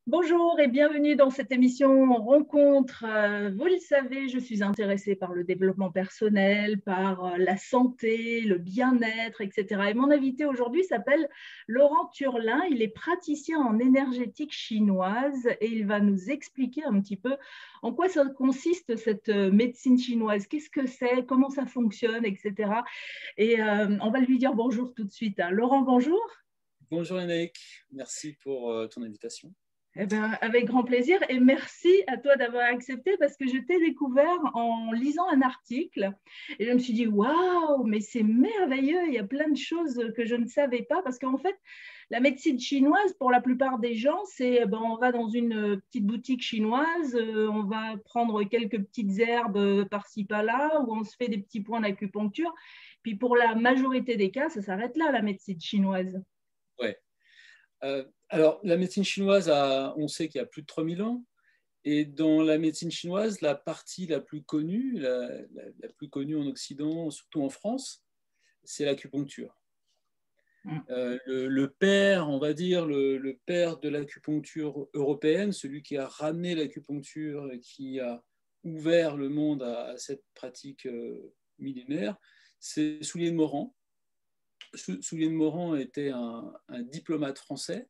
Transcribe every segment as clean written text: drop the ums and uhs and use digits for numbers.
Bonjour et bienvenue dans cette émission Rencontre. Vous le savez, je suis intéressée par le développement personnel, par la santé, le bien-être, etc. Et mon invité aujourd'hui s'appelle Laurent Turlin. Il est praticien en énergétique chinoise et il va nous expliquer un petit peu en quoi ça consiste cette médecine chinoise, qu'est-ce que c'est, comment ça fonctionne, etc. Et on va lui dire bonjour tout de suite. Laurent, bonjour. Bonjour Lénaïque, merci pour ton invitation. Eh ben, avec grand plaisir et merci à toi d'avoir accepté parce que je t'ai découvert en lisant un article et je me suis dit waouh, mais c'est merveilleux, il y a plein de choses que je ne savais pas parce qu'en fait, la médecine chinoise, pour la plupart des gens, c'est on va dans une petite boutique chinoise, on va prendre quelques petites herbes par-ci par-là ou on se fait des petits points d'acupuncture. Puis pour la majorité des cas, ça s'arrête là, la médecine chinoise. Ouais. Alors, la médecine chinoise, on sait qu'il y a plus de 3000 ans. Et dans la médecine chinoise, la partie la plus connue, la plus connue en Occident, surtout en France, c'est l'acupuncture. Le père, on va dire, le père de l'acupuncture européenne, celui qui a ramené l'acupuncture et qui a ouvert le monde à cette pratique millénaire, c'est Soulier de Moran. Soulier de Moran était un diplomate français,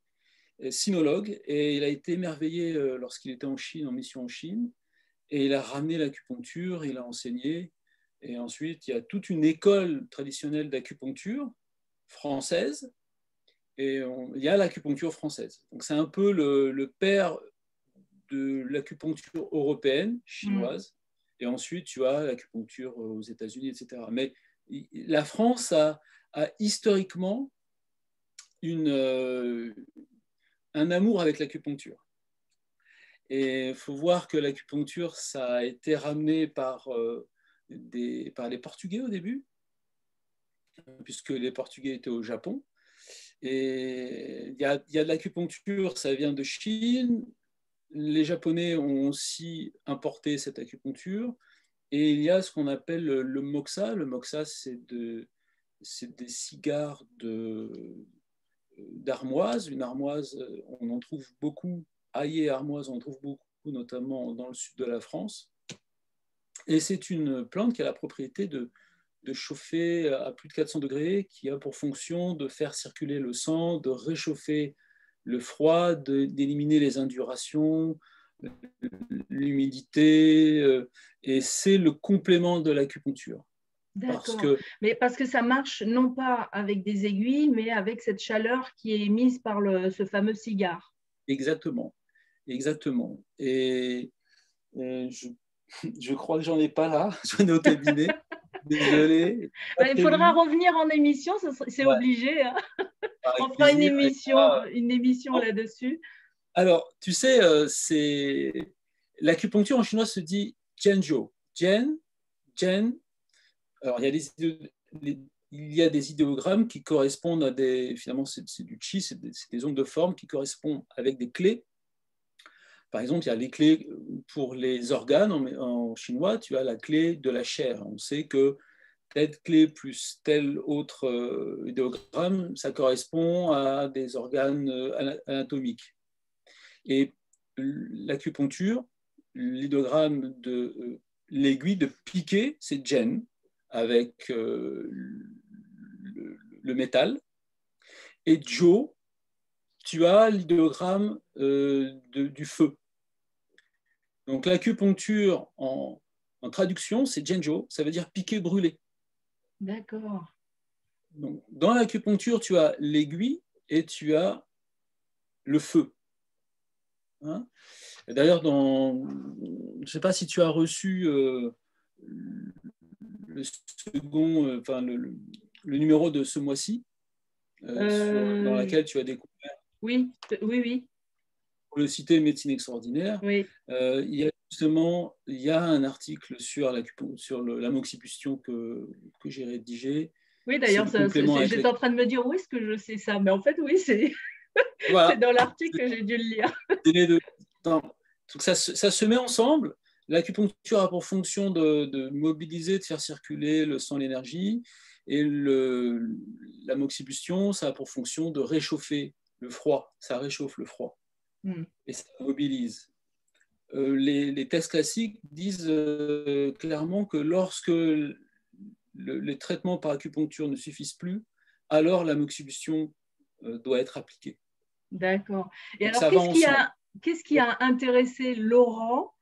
sinologue, et il a été émerveillé lorsqu'il était en Chine, en mission en Chine, et il a ramené l'acupuncture, il a enseigné, et ensuite il y a toute une école traditionnelle d'acupuncture française, et il y a l'acupuncture française. Donc c'est un peu le père de l'acupuncture européenne, chinoise, et ensuite tu as l'acupuncture aux États-Unis, etc. Mais la France a historiquement un amour avec l'acupuncture. Et il faut voir que l'acupuncture, ça a été ramené par les Portugais au début, puisque les Portugais étaient au Japon. Et il y a de l'acupuncture, ça vient de Chine. Les Japonais ont aussi importé cette acupuncture. Et il y a ce qu'on appelle le moxa. Le moxa, c'est des cigares d'armoise. Une armoise, on en trouve beaucoup, Haillé et armoise, on en trouve beaucoup, notamment dans le sud de la France. Et c'est une plante qui a la propriété de chauffer à plus de 400 degrés, qui a pour fonction de faire circuler le sang, de réchauffer le froid, d'éliminer les indurations, l'humidité, et c'est le complément de l'acupuncture. D'accord, mais parce que ça marche non pas avec des aiguilles, mais avec cette chaleur qui est émise par ce fameux cigare. Exactement, exactement. Et je crois que j'en ai pas là, j'en ai au cabinet. Désolé. Il faudra revenir en émission, c'est Ouais, obligé. Hein. On avec fera une plaisir. émission là-dessus. Alors, tu sais, l'acupuncture en chinois se dit Jianzhou. Jian. Alors, il y a des idéogrammes qui correspondent à finalement, c'est du qi, c'est des ondes de forme qui correspondent avec des clés. Par exemple, il y a les clés pour les organes en chinois, tu as la clé de la chair. On sait que telle clé plus tel autre idéogramme, ça correspond à des organes anatomiques. Et l'acupuncture, l'idéogramme de l'aiguille de piquer, c'est Jen, avec le métal. Et Jo, tu as l'idéogramme du feu. Donc l'acupuncture en traduction, c'est Genjo, ça veut dire piquer, brûler. D'accord. Donc, dans l'acupuncture, tu as l'aiguille et tu as le feu. Hein. D'ailleurs, je ne sais pas si tu as reçu le second, le numéro de ce mois-ci, dans laquelle tu as découvert. Oui. Pour le citer, Médecine extraordinaire. Oui. Il y a un article sur l'amoxibustion que j'ai rédigé. Oui, d'ailleurs, j'étais en train de me dire où est-ce que je sais ça, mais en fait, oui, c'est voilà. dans l'article que j'ai dû le lire. Donc ça se met ensemble. L'acupuncture a pour fonction de mobiliser, de faire circuler le sang, l'énergie, et l'amoxibustion, ça a pour fonction de réchauffer le froid. Ça réchauffe le froid. et ça mobilise. Les textes classiques disent clairement que lorsque les traitements par acupuncture ne suffisent plus, alors la moxibustion doit être appliquée. D'accord. Et donc, alors, qu'est-ce qui a intéressé Laurent,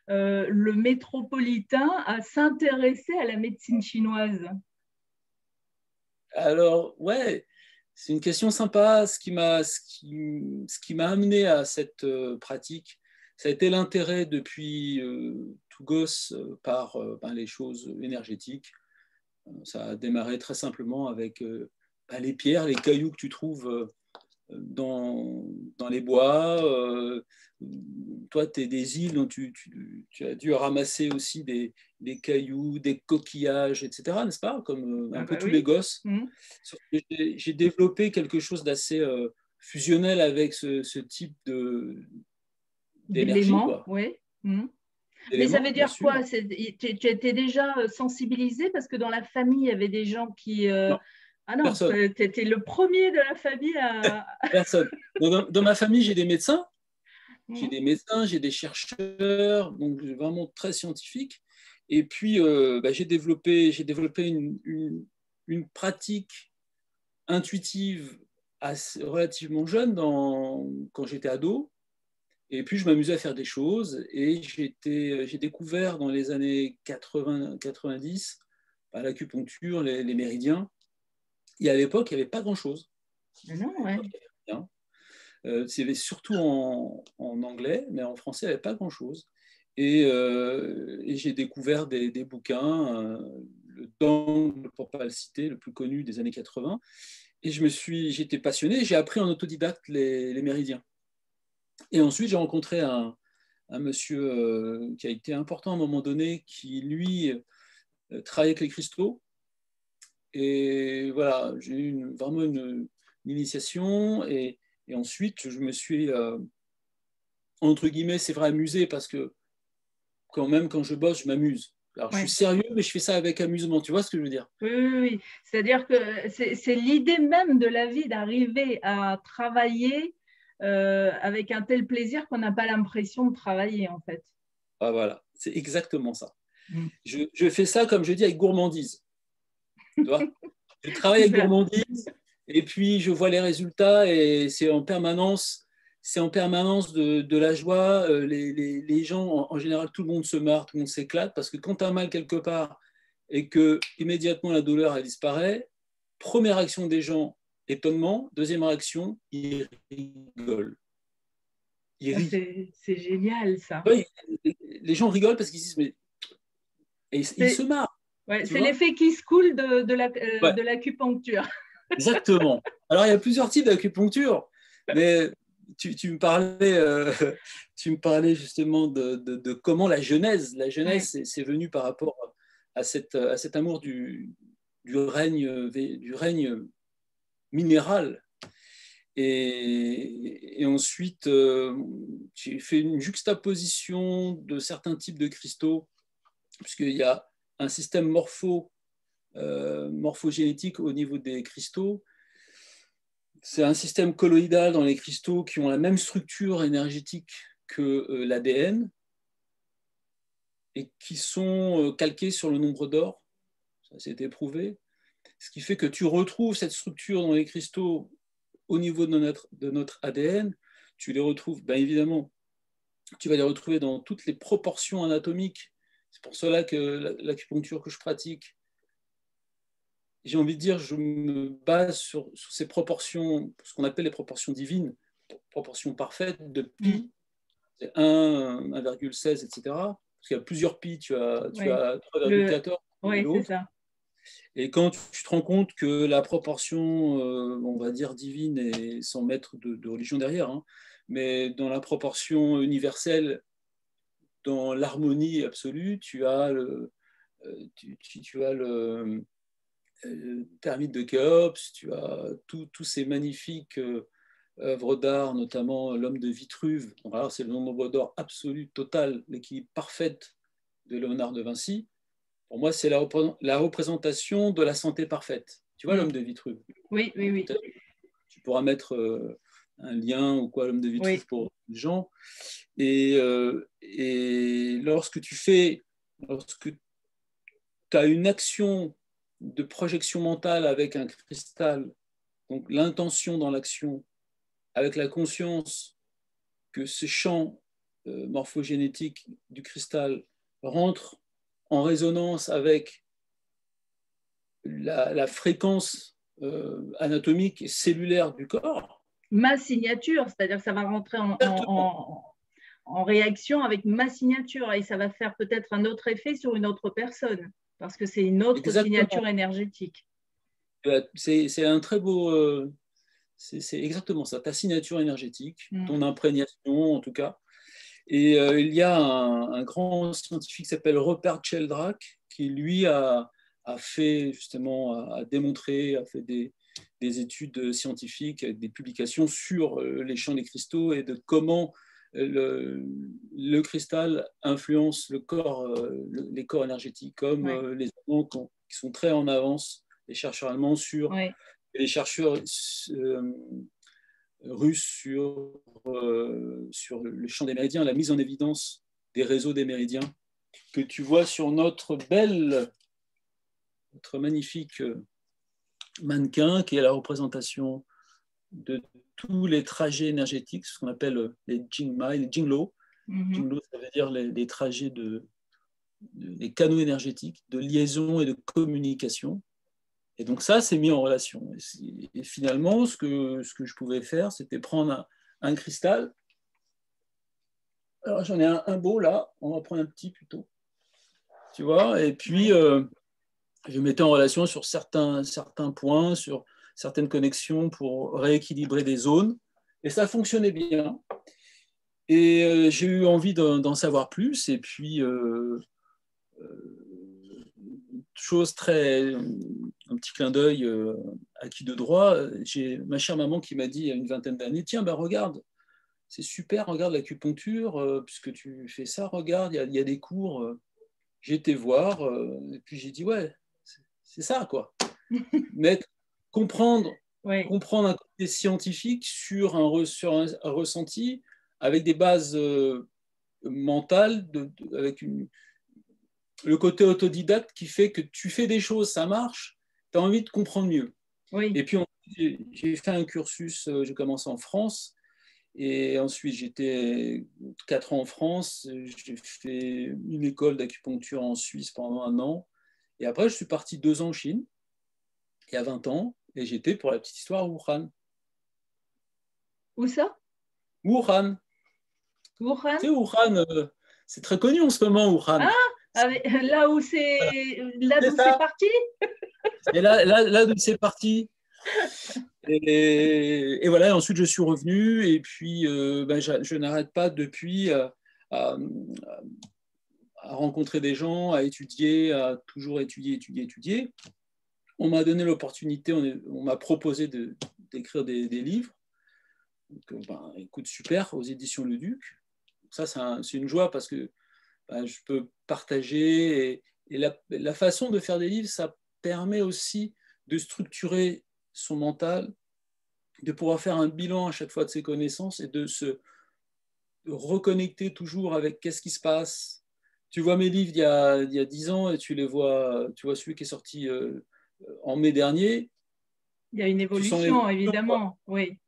le métropolitain, à s'intéresser à la médecine chinoise? Alors, ouais, c'est une question sympa. Ce qui m'a amené à cette pratique, ça a été l'intérêt depuis tout gosse par les choses énergétiques. Ça a démarré très simplement avec les pierres, les cailloux que tu trouves dans les bois. Toi, tu es des îles, donc tu as dû ramasser aussi des cailloux, des coquillages, etc., n'est-ce pas? Comme un peu tous les gosses. J'ai développé quelque chose d'assez fusionnel avec ce type d'énergie, d'éléments, quoi. oui. Mais ça veut dire quoi? Tu étais déjà sensibilisé parce que dans la famille, il y avait des gens qui... Non, Ah non, tu personne. étais le premier de la famille à... Personne. Dans ma famille, j'ai des médecins. J'ai des médecins, j'ai des chercheurs, donc vraiment très scientifiques. Et puis, j'ai développé une pratique intuitive relativement jeune quand j'étais ado. Et puis, je m'amusais à faire des choses. Et j'ai découvert dans les années 80-90 l'acupuncture, les méridiens. Et à l'époque, il n'y avait pas grand-chose. Non, ouais. C'était surtout en anglais, mais en français, il n'y avait pas grand-chose. Et j'ai découvert des bouquins, le Dangle, pour ne pas le citer, le plus connu des années 80. Et j'étais passionné, j'ai appris en autodidacte les méridiens. Et ensuite, j'ai rencontré un monsieur qui a été important à un moment donné, qui, lui, travaillait avec les cristaux. Et voilà, j'ai eu vraiment une initiation. Et ensuite, je me suis, entre guillemets, c'est vrai, amusé parce que quand je bosse, je m'amuse. Alors, je suis sérieux, mais je fais ça avec amusement. Tu vois ce que je veux dire? Oui. C'est-à-dire que c'est l'idée même de la vie d'arriver à travailler avec un tel plaisir qu'on n'a pas l'impression de travailler, en fait. Ah, voilà, c'est exactement ça. Je fais ça, comme je dis, avec gourmandise. Tu vois? Je travaille avec gourmandise et puis je vois les résultats et c'est en permanence de la joie. Les gens, en général, tout le monde se marre, tout le monde s'éclate parce que quand tu as mal quelque part et que immédiatement la douleur elle disparaît, première réaction des gens, étonnement. Deuxième réaction, ils rigolent. Ils rient. C'est génial, ça. Ouais, les gens rigolent parce qu'ils disent, mais et ils se marrent. Ouais, c'est l'effet qui se coule de l'acupuncture. Exactement. Alors, il y a plusieurs types d'acupuncture, mais tu me parlais justement de comment la genèse, c'est venu par rapport à cet amour du règne minéral. Et ensuite, j'ai fait une juxtaposition de certains types de cristaux, puisqu'il y a un système morphogénétique au niveau des cristaux. C'est un système colloïdal dans les cristaux qui ont la même structure énergétique que l'ADN et qui sont calqués sur le nombre d'or. Ça s'est éprouvé. Ce qui fait que tu retrouves cette structure dans les cristaux au niveau de notre ADN. Tu les retrouves, bien évidemment, tu vas les retrouver dans toutes les proportions anatomiques. C'est pour cela que l'acupuncture que je pratique, j'ai envie de dire, je me base sur ces proportions, ce qu'on appelle les proportions divines, proportions parfaites de pi, c'est 1, 1,16, etc. Parce qu'il y a plusieurs pi, tu as 3,14 et Oui, c'est l'autre. ça. Et quand tu te rends compte que la proportion, on va dire divine, et sans mettre de religion derrière, hein, mais dans la proportion universelle, dans l'harmonie absolue, tu as le Thermite de Khéops, tu as tous ces magnifiques œuvres d'art, notamment l'homme de Vitruve. Donc, alors, c'est le nombre d'or absolu, total, l'équilibre parfait de Léonard de Vinci. Pour moi, c'est la représentation de la santé parfaite. Tu vois l'homme de Vitruve? Oui. Tu pourras mettre un lien ou quoi l'homme de Vitruve Oui. pour les gens. Et lorsque tu as une action de projection mentale avec un cristal, donc l'intention dans l'action, avec la conscience que ce champ morphogénétique du cristal rentre en résonance avec la fréquence anatomique et cellulaire du corps. Ma signature, c'est-à-dire que ça va rentrer en réaction avec ma signature et ça va faire peut-être un autre effet sur une autre personne parce que c'est une autre Exactement. signature énergétique. C'est un très beau... c'est exactement ça, ta signature énergétique, ton imprégnation en tout cas. Et il y a un grand scientifique qui s'appelle Rupert Sheldrake qui, lui, a fait justement, a démontré, a fait des études scientifiques, des publications sur les champs des cristaux et de comment le cristal influence le corps, les corps énergétiques, comme les Allemands qui sont très en avance, les chercheurs allemands sur les chercheurs russes sur le champ des méridiens, la mise en évidence des réseaux des méridiens, que tu vois sur notre magnifique mannequin, qui est la représentation de tous les trajets énergétiques, ce qu'on appelle les Jingmai, les Jinglo. Jinglo, ça veut dire les trajets les canaux énergétiques de liaison et de communication. Et donc ça, c'est mis en relation. Et finalement, ce que je pouvais faire, c'était prendre un cristal. Alors j'en ai un beau là, on va prendre un petit plutôt. Tu vois, et puis je mettais en relation sur certains points, sur certaines connexions pour rééquilibrer des zones. Et ça fonctionnait bien. Et j'ai eu envie d'en savoir plus. Et puis, chose très... un petit clin d'œil acquis de droit, j'ai ma chère maman qui m'a dit il y a une vingtaine d'années, tiens, ben regarde, c'est super, regarde l'acupuncture, puisque tu fais ça, regarde, il y a des cours. J'ai été voir, et puis j'ai dit, ouais, c'est ça, quoi. Mais comprendre un côté scientifique sur un ressenti avec des bases mentales, avec le côté autodidacte qui fait que tu fais des choses, ça marche, tu as envie de comprendre mieux. Et puis, j'ai fait un cursus, j'ai commencé en France, et ensuite j'étais 4 ans en France, j'ai fait une école d'acupuncture en Suisse pendant 1 an, et après je suis parti 2 ans en Chine, il y a 20 ans, et j'étais, pour la petite histoire, à Wuhan. Où ça? Wuhan. Wuhan? Tu sais, Wuhan, c'est très connu en ce moment, Wuhan. Ah, là d'où c'est parti? Et là d'où c'est parti. Et voilà, ensuite je suis revenu, et puis je n'arrête pas depuis à rencontrer des gens, à étudier, à toujours étudier. On m'a donné l'opportunité, on m'a proposé d'écrire des livres. Donc, écoute, super, aux éditions Le Duc. Ça, c'est une joie parce que je peux partager. Et la façon de faire des livres, ça permet aussi de structurer son mental, de pouvoir faire un bilan à chaque fois de ses connaissances et de se reconnecter toujours avec qu'est-ce qui se passe. Tu vois mes livres il y a 10 ans et tu vois celui qui est sorti en mai dernier. Il y a une évolution, évidemment, oui.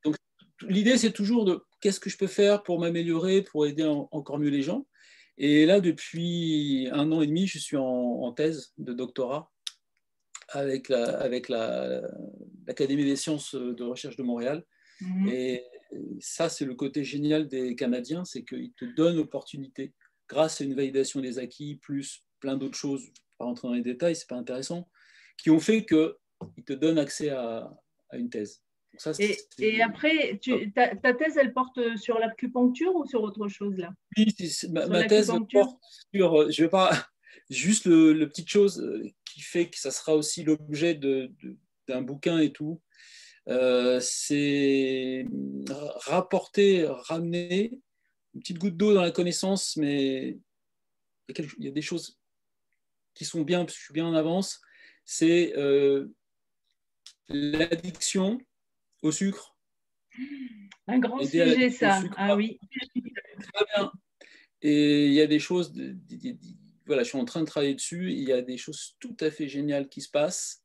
Donc, l'idée, c'est toujours de qu'est-ce que je peux faire pour m'améliorer, pour aider encore mieux les gens. Et là, depuis 1 an et demi, je suis en thèse de doctorat avec l'Académie des sciences de recherche de Montréal. Et ça, c'est le côté génial des Canadiens, c'est qu'ils te donnent l'opportunité, grâce à une validation des acquis, plus plein d'autres choses, je ne vais pas rentrer dans les détails, ce n'est pas intéressant, qui ont fait qu'ils te donnent accès à une thèse. Ça, et après, ta thèse, elle porte sur l'acupuncture ou sur autre chose là? Oui, ma thèse porte sur, je vais pas, juste le petite chose qui fait que ça sera aussi l'objet d'un bouquin et tout, c'est ramener une petite goutte d'eau dans la connaissance, mais il y a des choses qui sont bien, parce que je suis bien en avance, c'est l'addiction au sucre Un grand aider à la sujet, digestion ça. sucre. Ah oui. Très bien. Et il y a des choses, voilà, je suis en train de travailler dessus. Il y a des choses tout à fait géniales qui se passent.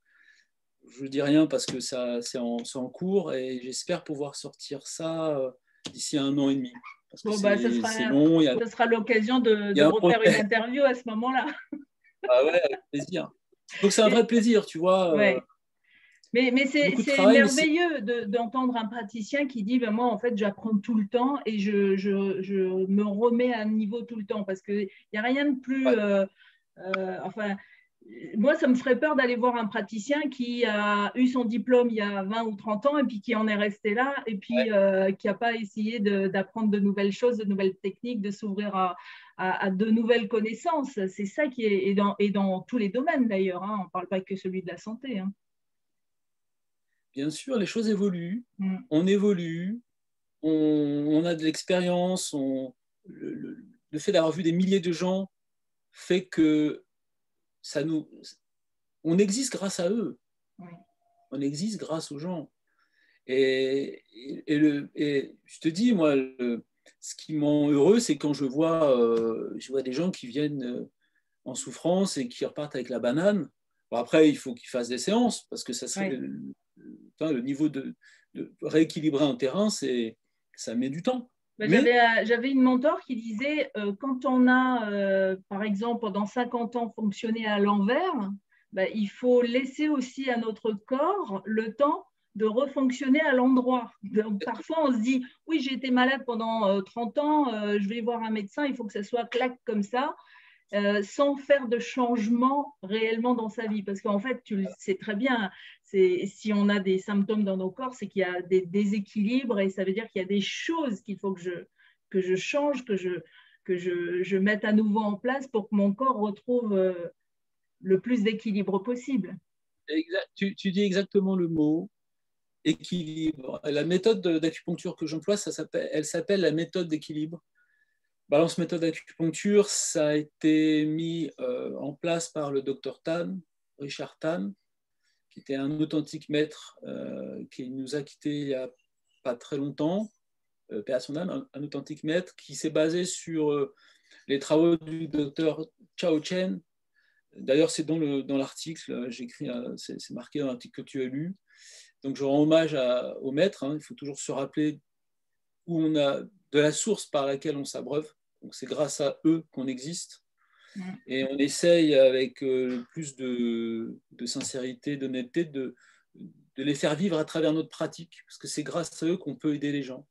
Je ne dis rien parce que c'est en cours et j'espère pouvoir sortir ça d'ici 1 an et demi. Parce que Bon, bah, c'est long, ça sera l'occasion il y de a un refaire une projet. interview à ce moment-là. Ah ouais, avec plaisir. Donc c'est un vrai plaisir, tu vois. Ouais. Mais C'est beaucoup de c'est travail, mais merveilleux d'entendre un praticien qui dit, ben moi, en fait, j'apprends tout le temps et je me remets à niveau tout le temps parce qu'il n'y a rien de plus... ouais, enfin, moi, ça me ferait peur d'aller voir un praticien qui a eu son diplôme il y a 20 ou 30 ans et puis qui en est resté là et puis qui n'a pas essayé d'apprendre de nouvelles choses, de nouvelles techniques, de s'ouvrir à de nouvelles connaissances. C'est ça qui est, et dans tous les domaines d'ailleurs, hein. On ne parle pas que celui de la santé, hein. bien sûr, les choses évoluent. Mm. On évolue, on a de l'expérience. Le fait d'avoir vu des milliers de gens fait que on existe grâce à eux. Oui. On existe grâce aux gens. Et je te dis, moi, ce qui me rend heureux, c'est quand je vois des gens qui viennent en souffrance et qui repartent avec la banane. Bon, après, il faut qu'ils fassent des séances parce que ça serait Oui. le niveau de rééquilibrer un terrain, ça met du temps. Ben, Mais j'avais une mentor qui disait quand on a, par exemple, pendant 50 ans fonctionné à l'envers, ben, il faut laisser aussi à notre corps le temps de refonctionner à l'endroit. Donc, parfois, on se dit oui, j'ai été malade pendant 30 ans, je vais voir un médecin, il faut que ça soit clac comme ça. Sans faire de changement réellement dans sa vie. Parce qu'en fait, tu le sais très bien, si on a des symptômes dans nos corps, c'est qu'il y a des déséquilibres et ça veut dire qu'il y a des choses qu'il faut que je change, je mette à nouveau en place pour que mon corps retrouve le plus d'équilibre possible. tu dis exactement le mot, équilibre. La méthode d'acupuncture que j'emploie, elle s'appelle la méthode d'équilibre. Balance méthode d'acupuncture, ça a été mis en place par le docteur Tan, Richard Tan, qui était un authentique maître qui nous a quittés il n'y a pas très longtemps, paix à son âme, un authentique maître qui s'est basé sur les travaux du docteur Chao Chen. D'ailleurs, c'est dans l'article, c'est marqué dans l'article que tu as lu. Donc, je rends hommage au maître. Hein. Il faut toujours se rappeler où on a de la source par laquelle on s'abreuve. Donc, c'est grâce à eux qu'on existe. Et on essaye avec plus de sincérité, d'honnêteté, de les faire vivre à travers notre pratique, parce que c'est grâce à eux qu'on peut aider les gens.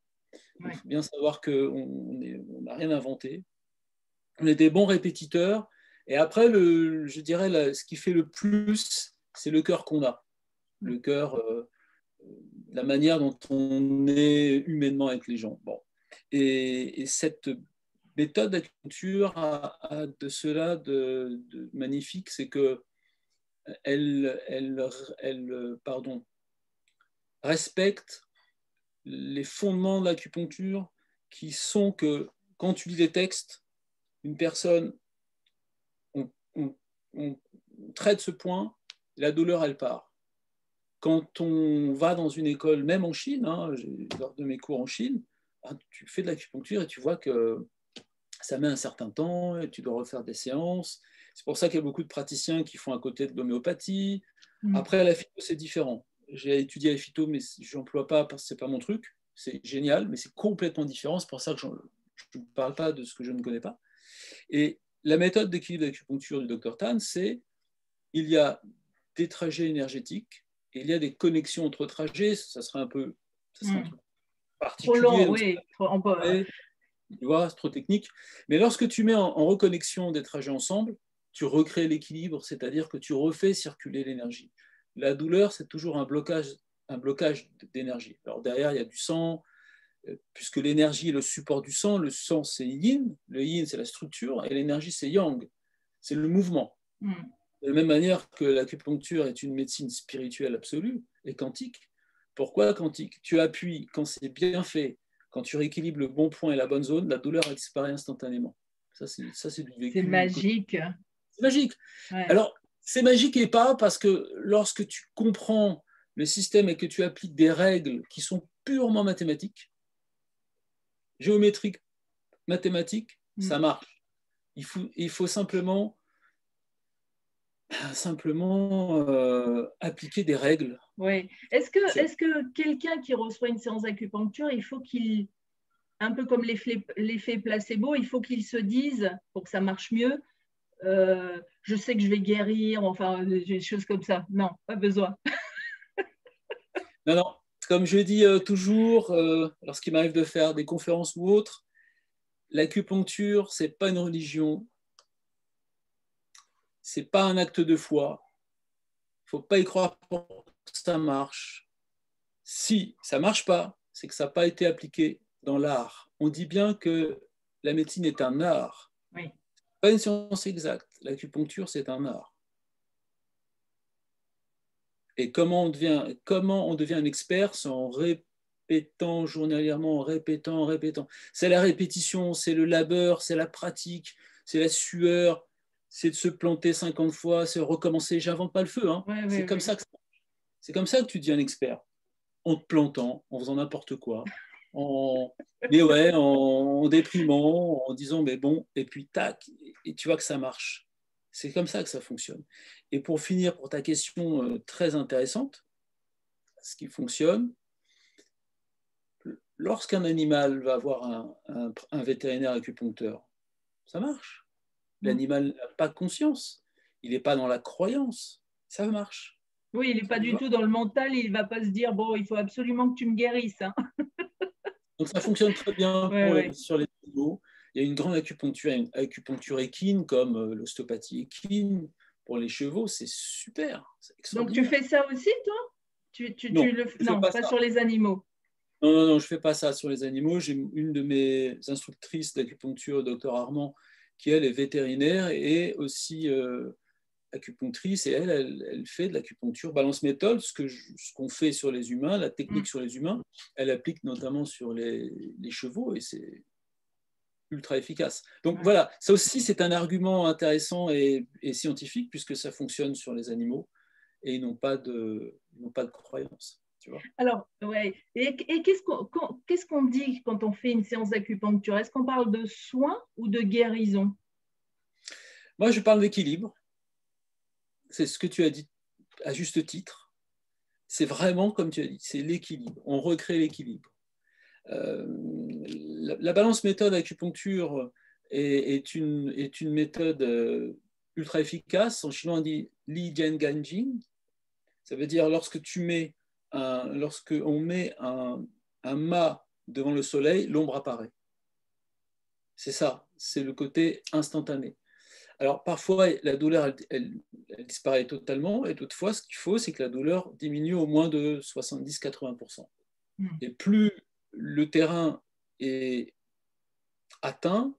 Il faut bien savoir qu'on n'a rien inventé. On est des bons répétiteurs. Et après, je dirais, ce qui fait le plus, c'est le cœur qu'on a. Le cœur, la manière dont on est humainement avec les gens. Bon. Et cette méthode d'acupuncture a de cela de magnifique, c'est que pardon, respecte les fondements de l'acupuncture qui sont que quand tu lis des textes, une personne, on traite ce point, la douleur, elle part. Quand on va dans une école, même en Chine, hein, lors de mes cours en Chine, tu fais de l'acupuncture et tu vois que ça met un certain temps et tu dois refaire des séances. C'est pour ça qu'il y a beaucoup de praticiens qui font à côté de l'homéopathie. Après, la phyto, c'est différent. J'ai étudié la phyto, mais je n'emploie pas parce que ce n'est pas mon truc. C'est génial, mais c'est complètement différent. C'est pour ça que je ne parle pas de ce que je ne connais pas. Et la méthode d'équilibre d'acupuncture du Dr Tan, c'est il y a des trajets énergétiques et il y a des connexions entre trajets. Ça serait un truc Trop particulier. long, Donc oui. tu vois, c'est trop technique. Mais lorsque tu mets en reconnexion des trajets ensemble, tu recrées l'équilibre, c'est-à-dire que tu refais circuler l'énergie. La douleur, c'est toujours un blocage d'énergie. Alors derrière, il y a du sang, puisque l'énergie est le support du sang. Le sang, c'est yin. Le yin, c'est la structure. Et l'énergie, c'est yang. C'est le mouvement. De la même manière que l'acupuncture est une médecine spirituelle absolue et quantique. Pourquoi quantique? Tu appuies quand c'est bien fait, quand tu rééquilibres le bon point et la bonne zone, la douleur disparaît instantanément. Ça, c'est du vécu. C'est magique. C'est magique. Ouais. Alors, c'est magique et pas parce que lorsque tu comprends le système et que tu appliques des règles qui sont purement mathématique, géométrique, mathématique, ça marche. Il faut simplement appliquer des règles. Oui. Est-ce que quelqu'un qui reçoit une séance d'acupuncture, il faut qu'il, un peu comme l'effet placebo, il faut qu'il se dise, pour que ça marche mieux, je sais que je vais guérir, enfin, des choses comme ça. Non, pas besoin. Non, non. Comme je dis toujours, lorsqu'il m'arrive de faire des conférences ou autres, l'acupuncture, ce n'est pas une religion, ce n'est pas un acte de foi. Il ne faut pas y croire pour que ça marche. Si ça ne marche pas, c'est que ça n'a pas été appliqué dans l'art. On dit bien que la médecine est un art. Oui. Pas une science exacte. L'acupuncture, c'est un art. Et comment on devient un expert? C'est en répétant journalièrement, en répétant. C'est la répétition, c'est le labeur, c'est la pratique, c'est la sueur, c'est de se planter 50 fois, c'est recommencer. J'invente pas le feu. Hein. C'est comme ça que tu deviens un expert. En te plantant, en faisant n'importe quoi, en déprimant, en disant mais bon, et puis tac, et tu vois que ça marche. C'est comme ça que ça fonctionne. Et pour finir, pour ta question très intéressante, ce qui fonctionne, lorsqu'un animal va voir un vétérinaire acupuncteur, ça marche. L'animal n'a pas conscience, il n'est pas dans la croyance, ça marche. Oui, il n'est pas du tout dans le mental, il ne va pas se dire, bon, il faut absolument que tu me guérisses. Hein. Donc ça fonctionne très bien sur les animaux. Il y a une grande acupuncture équine, comme l'ostéopathie équine pour les chevaux, c'est super. Donc tu fais ça aussi, toi? Non, pas sur les animaux. Non, je ne fais pas ça sur les animaux. J'ai une de mes instructrices d'acupuncture, Dr Armand, qui elle est vétérinaire et aussi acupunctrice, et elle fait de l'acupuncture balance méthode, ce qu'on fait sur les humains, la technique sur les humains, elle applique notamment sur les chevaux, et c'est ultra efficace. Donc voilà, ça aussi c'est un argument intéressant et scientifique, puisque ça fonctionne sur les animaux, et ils n'ont pas de croyance. Tu vois. Alors, ouais. Et qu'est-ce qu'on dit quand on fait une séance d'acupuncture? Est-ce qu'on parle de soin ou de guérison? Moi, je parle d'équilibre. C'est ce que tu as dit à juste titre. C'est vraiment comme tu as dit, c'est l'équilibre. On recrée l'équilibre. La balance méthode acupuncture est une méthode ultra efficace. En chinois, on dit Li Jian Ganjin. Ça veut dire lorsque on met un mât devant le soleil, l'ombre apparaît. C'est ça, c'est le côté instantané. Alors parfois, la douleur, elle disparaît totalement, et toutefois, ce qu'il faut, c'est que la douleur diminue au moins de 70-80%. Et plus le terrain est atteint,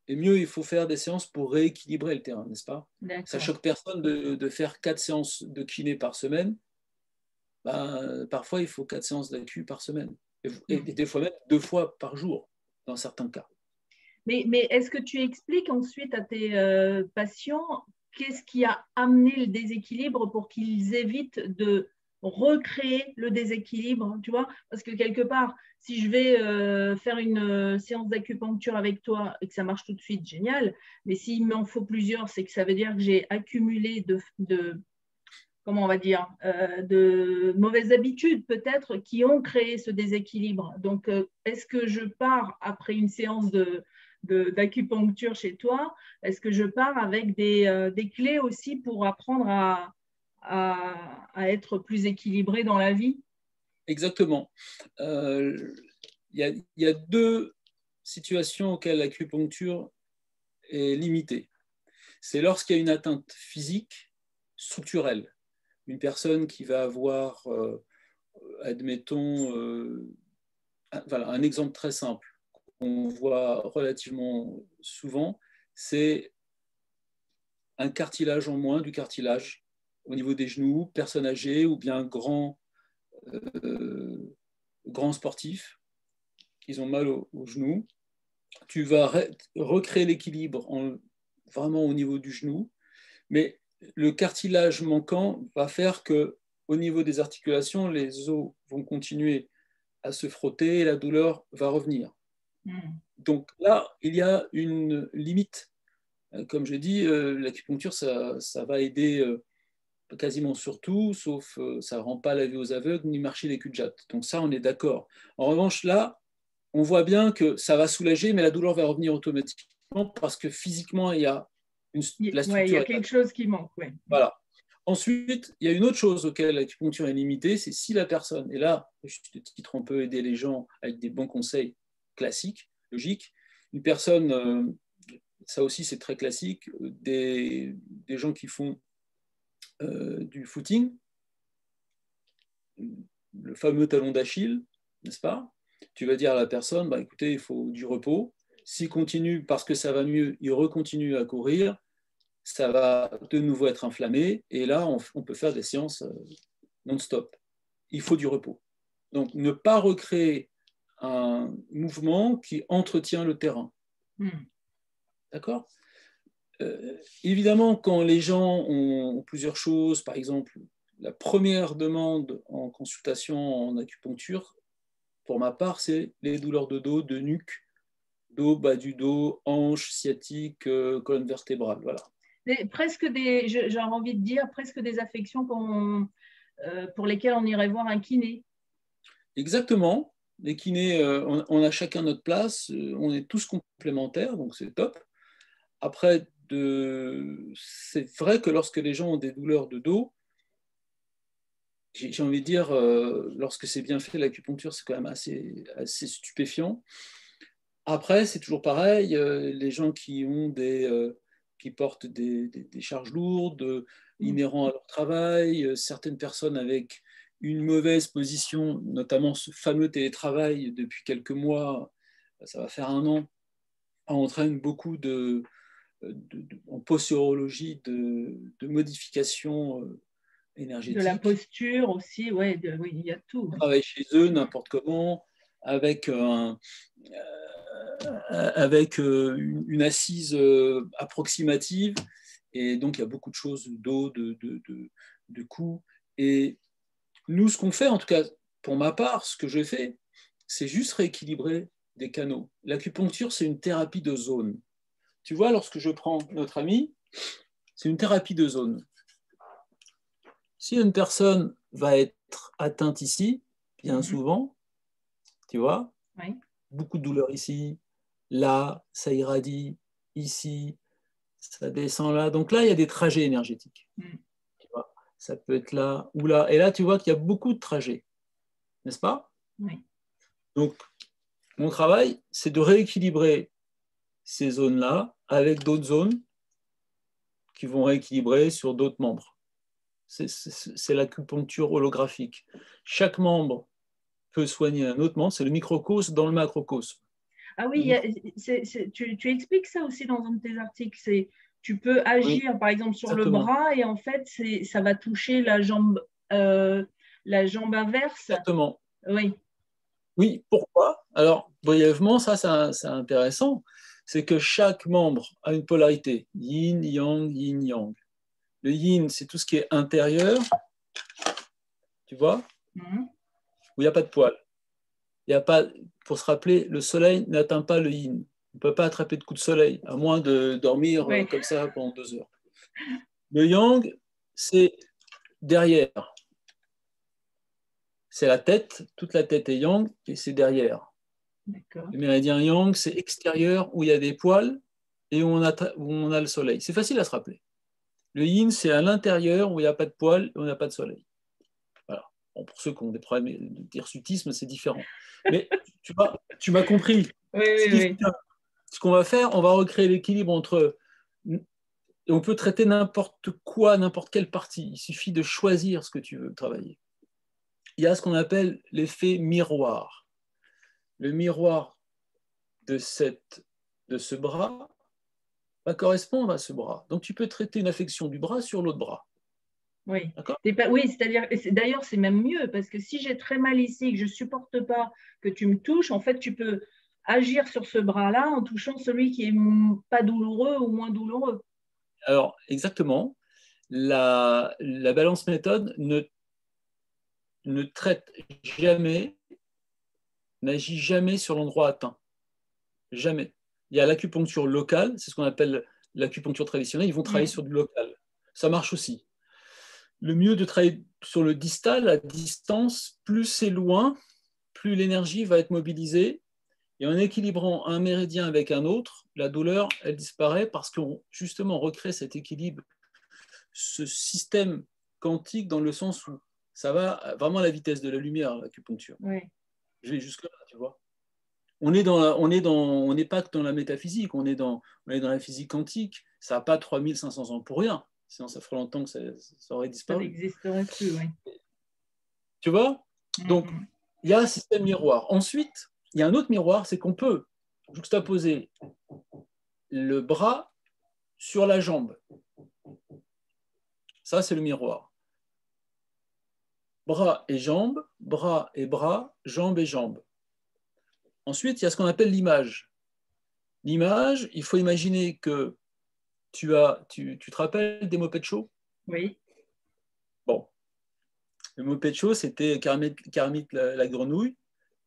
et mieux il faut faire des séances pour rééquilibrer le terrain, n'est-ce pas? Ça choque personne de faire 4 séances de kiné par semaine. Parfois, il faut 4 séances d'acu par semaine, et des fois même 2 fois par jour, dans certains cas. Mais est-ce que tu expliques ensuite à tes patients qu'est-ce qui a amené le déséquilibre pour qu'ils évitent de recréer le déséquilibre, tu vois? Parce que quelque part, si je vais faire une séance d'acupuncture avec toi et que ça marche tout de suite, génial. Mais s'il m'en faut plusieurs, c'est que ça veut dire que j'ai accumulé comment on va dire, de mauvaises habitudes peut-être qui ont créé ce déséquilibre. Donc, est-ce que je pars après une séance d'acupuncture chez toi? Est-ce que je pars avec des clés aussi pour apprendre à être plus équilibré dans la vie? Exactement. Il y a 2 situations auxquelles l'acupuncture est limitée. C'est lorsqu'il y a une atteinte physique structurelle. Une personne qui va avoir, admettons, voilà, un exemple très simple qu'on voit relativement souvent, c'est un cartilage en moins, du cartilage au niveau des genoux, personne âgée ou bien grand sportifs, ils ont mal aux genoux. Tu vas recréer l'équilibre vraiment au niveau du genou, mais le cartilage manquant va faire que au niveau des articulations, les os vont continuer à se frotter et la douleur va revenir. Donc là, il y a une limite. Comme je dis, l'acupuncture, ça va aider quasiment sur tout, sauf ça ne rend pas la vue aux aveugles ni marcher des cul-de-jatte. Donc ça, on est d'accord. En revanche, là, on voit bien que ça va soulager, mais la douleur va revenir automatiquement parce que physiquement, il y a la structure. Il y a quelque chose qui manque. Ouais. Voilà. Ensuite, il y a une autre chose auquel l'acupuncture est limitée, c'est si la personne, et là, juste à titre, on peut aider les gens avec des bons conseils classiques, logiques. Une personne, ça aussi c'est très classique, des gens qui font du footing, le fameux talon d'Achille, n'est-ce pas? Tu vas dire à la personne, bah, écoutez, il faut du repos. S'il continue parce que ça va mieux, il recontinue à courir, ça va de nouveau être inflammé, et là, on peut faire des séances non-stop. Il faut du repos. Donc, ne pas recréer un mouvement qui entretient le terrain. D'accord? Évidemment, quand les gens ont plusieurs choses, par exemple, la première demande en consultation en acupuncture, pour ma part, c'est les douleurs de dos, de nuque, dos, bas du dos, hanche, sciatique, colonne vertébrale. Voilà. Presque j'ai envie de dire, presque des affections pour lesquelles on irait voir un kiné. Exactement. Les kinés, on a chacun notre place, on est tous complémentaires, donc c'est top. Après, c'est vrai que lorsque les gens ont des douleurs de dos, j'ai envie de dire, lorsque c'est bien fait, l'acupuncture, c'est quand même assez stupéfiant. Après, c'est toujours pareil, les gens qui portent des charges lourdes, inhérents à leur travail, certaines personnes avec une mauvaise position, notamment ce fameux télétravail depuis quelques mois, ça va faire 1 an, entraîne beaucoup en posturologie de modifications énergétiques. De la posture aussi, oui, il y a tout. Ils travaillent chez eux n'importe comment, avec une assise approximative, et donc il y a beaucoup de choses, dos, de cou. Et nous, ce qu'on fait, en tout cas pour ma part, ce que je fais, c'est juste rééquilibrer des canaux. L'acupuncture, c'est une thérapie de zone. Tu vois, lorsque je prends notre ami, c'est une thérapie de zone. Si une personne va être atteinte ici, bien souvent, tu vois, beaucoup de douleur ici, là, ça irradie, ici, ça descend là. Donc là, il y a des trajets énergétiques. Tu vois, ça peut être là ou là. Et là, tu vois qu'il y a beaucoup de trajets, n'est-ce pas? Oui. Donc, mon travail, c'est de rééquilibrer ces zones-là avec d'autres zones qui vont rééquilibrer sur d'autres membres. C'est l'acupuncture holographique. Chaque membre peut soigner un autre membre, c'est le microcosme dans le macrocosme. Ah oui, tu expliques ça aussi dans un de tes articles. Tu peux agir, par exemple, sur exactement. le bras et en fait, ça va toucher la jambe inverse. Exactement. Oui. Oui, pourquoi? Alors, brièvement, c'est intéressant. C'est que chaque membre a une polarité. Yin, yang, yin, yang. Le yin, c'est tout ce qui est intérieur, tu vois, où il n'y a pas de poils. Il y a pas, pour se rappeler, le soleil n'atteint pas le yin. On ne peut pas attraper de coups de soleil, à moins de dormir comme ça pendant 2 heures. Le yang, c'est derrière. C'est la tête, toute la tête est yang, et c'est derrière. D'accord. Le méridien yang, c'est extérieur, où il y a des poils, et où on a le soleil. C'est facile à se rappeler. Le yin, c'est à l'intérieur, où il n'y a pas de poils, et où on n'a pas de soleil. Voilà. Bon, pour ceux qui ont des problèmes d'hirsutisme, c'est différent. Mais tu m'as compris. Oui. Ce qu'on va faire, on va recréer l'équilibre entre... Et on peut traiter n'importe quoi, n'importe quelle partie. Il suffit de choisir ce que tu veux travailler. Il y a ce qu'on appelle l'effet miroir. Le miroir de ce bras va correspondre à ce bras. Donc tu peux traiter une affection du bras sur l'autre bras. Oui, c'est-à-dire, d'ailleurs, c'est même mieux parce que si j'ai très mal ici, que je ne supporte pas que tu me touches, en fait, tu peux agir sur ce bras-là en touchant celui qui est pas douloureux ou moins douloureux. Alors, exactement. La balance méthode ne ne traite jamais, n'agit jamais sur l'endroit atteint. Jamais. Il y a l'acupuncture locale, c'est ce qu'on appelle l'acupuncture traditionnelle, ils vont travailler sur du local. Ça marche aussi. Le mieux de travailler sur le distal, à distance, plus c'est loin, plus l'énergie va être mobilisée. Et en équilibrant un méridien avec un autre, la douleur, elle disparaît parce qu'on justement recrée cet équilibre, ce système quantique dans le sens où ça va vraiment à la vitesse de la lumière, l'acupuncture. Oui. Je vais jusque-là, tu vois. On n'est pas que dans la métaphysique, on est dans la physique quantique. Ça n'a pas 3500 ans pour rien. Sinon, ça ferait longtemps que ça aurait disparu. Ça n'existerait plus, oui. Tu vois? Donc, il y a un système miroir. Ensuite, il y a un autre miroir, c'est qu'on peut juxtaposer le bras sur la jambe. Ça, c'est le miroir. Bras et jambes, bras et bras, jambes et jambes. Ensuite, il y a ce qu'on appelle l'image. L'image, il faut imaginer que tu te rappelles des Muppet Show? Oui. Bon. Le Muppet Show, c'était Kermit la grenouille.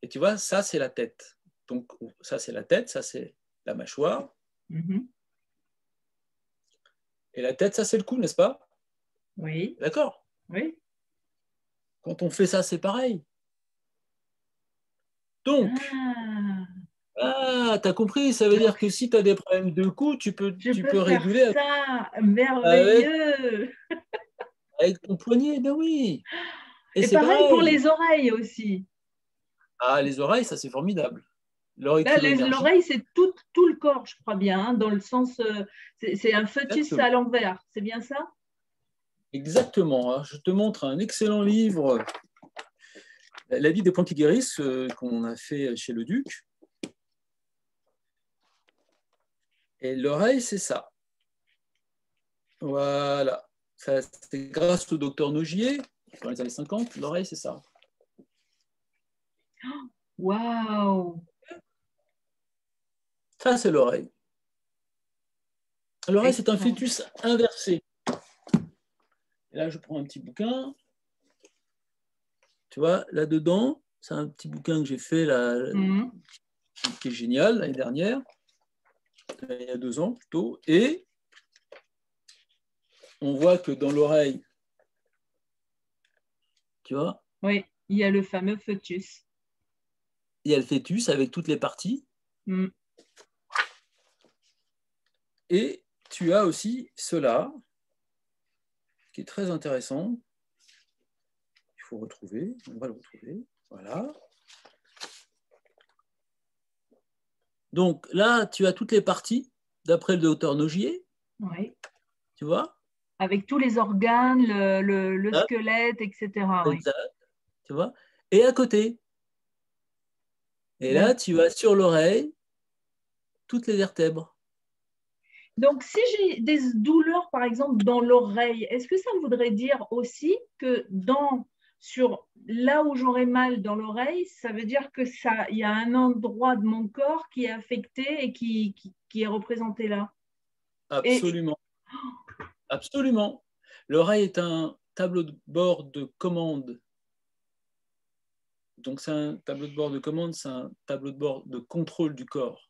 Et tu vois, ça, c'est la tête. Donc, ça, c'est la tête, ça, c'est la mâchoire. Et la tête, ça, c'est le cou, n'est-ce pas? Oui. D'accord? Oui. Quand on fait ça, c'est pareil. Donc, t'as compris, ça veut dire que si tu as des problèmes de cou, tu peux faire réguler ça, merveilleux. avec ton poignet, ben oui. Et c'est pareil pour les oreilles aussi. Ah, les oreilles, ça c'est formidable. Là, l'oreille, c'est tout le corps, je crois bien, hein, dans le sens, c'est un fœtus à l'envers, c'est bien ça? Exactement. Je te montre un excellent livre, La vie des plantes qui guérissent, qu'on a fait chez le Duc. Et l'oreille, c'est ça. Voilà. Ça, c'est grâce au docteur Nogier, dans les années 50, l'oreille, c'est ça. Waouh! Ça, c'est l'oreille. L'oreille, c'est un fœtus inversé. Et là, je prends un petit bouquin. Tu vois, là-dedans, c'est un petit bouquin que j'ai fait là, qui est génial, l'année dernière, il y a 2 ans plutôt. Et on voit que dans l'oreille, tu vois? Oui, il y a le fameux fœtus. Il y a le fœtus avec toutes les parties. Et tu as aussi cela, qui est très intéressant. Il faut retrouver, on va le retrouver. Voilà. Donc là, tu as toutes les parties, d'après le docteur Nogier. Oui. Tu vois? Avec tous les organes, le squelette, etc. Exact. Oui. Tu vois? Et à côté. Et là, tu as sur l'oreille toutes les vertèbres. Donc, si j'ai des douleurs, par exemple, dans l'oreille, est-ce que ça voudrait dire aussi que là où j'aurais mal dans l'oreille, ça veut dire que il y a un endroit de mon corps qui est affecté et qui est représenté là? Absolument. Absolument. L'oreille est un tableau de bord de commande. Donc, c'est un tableau de bord de commande, c'est un tableau de bord de contrôle du corps.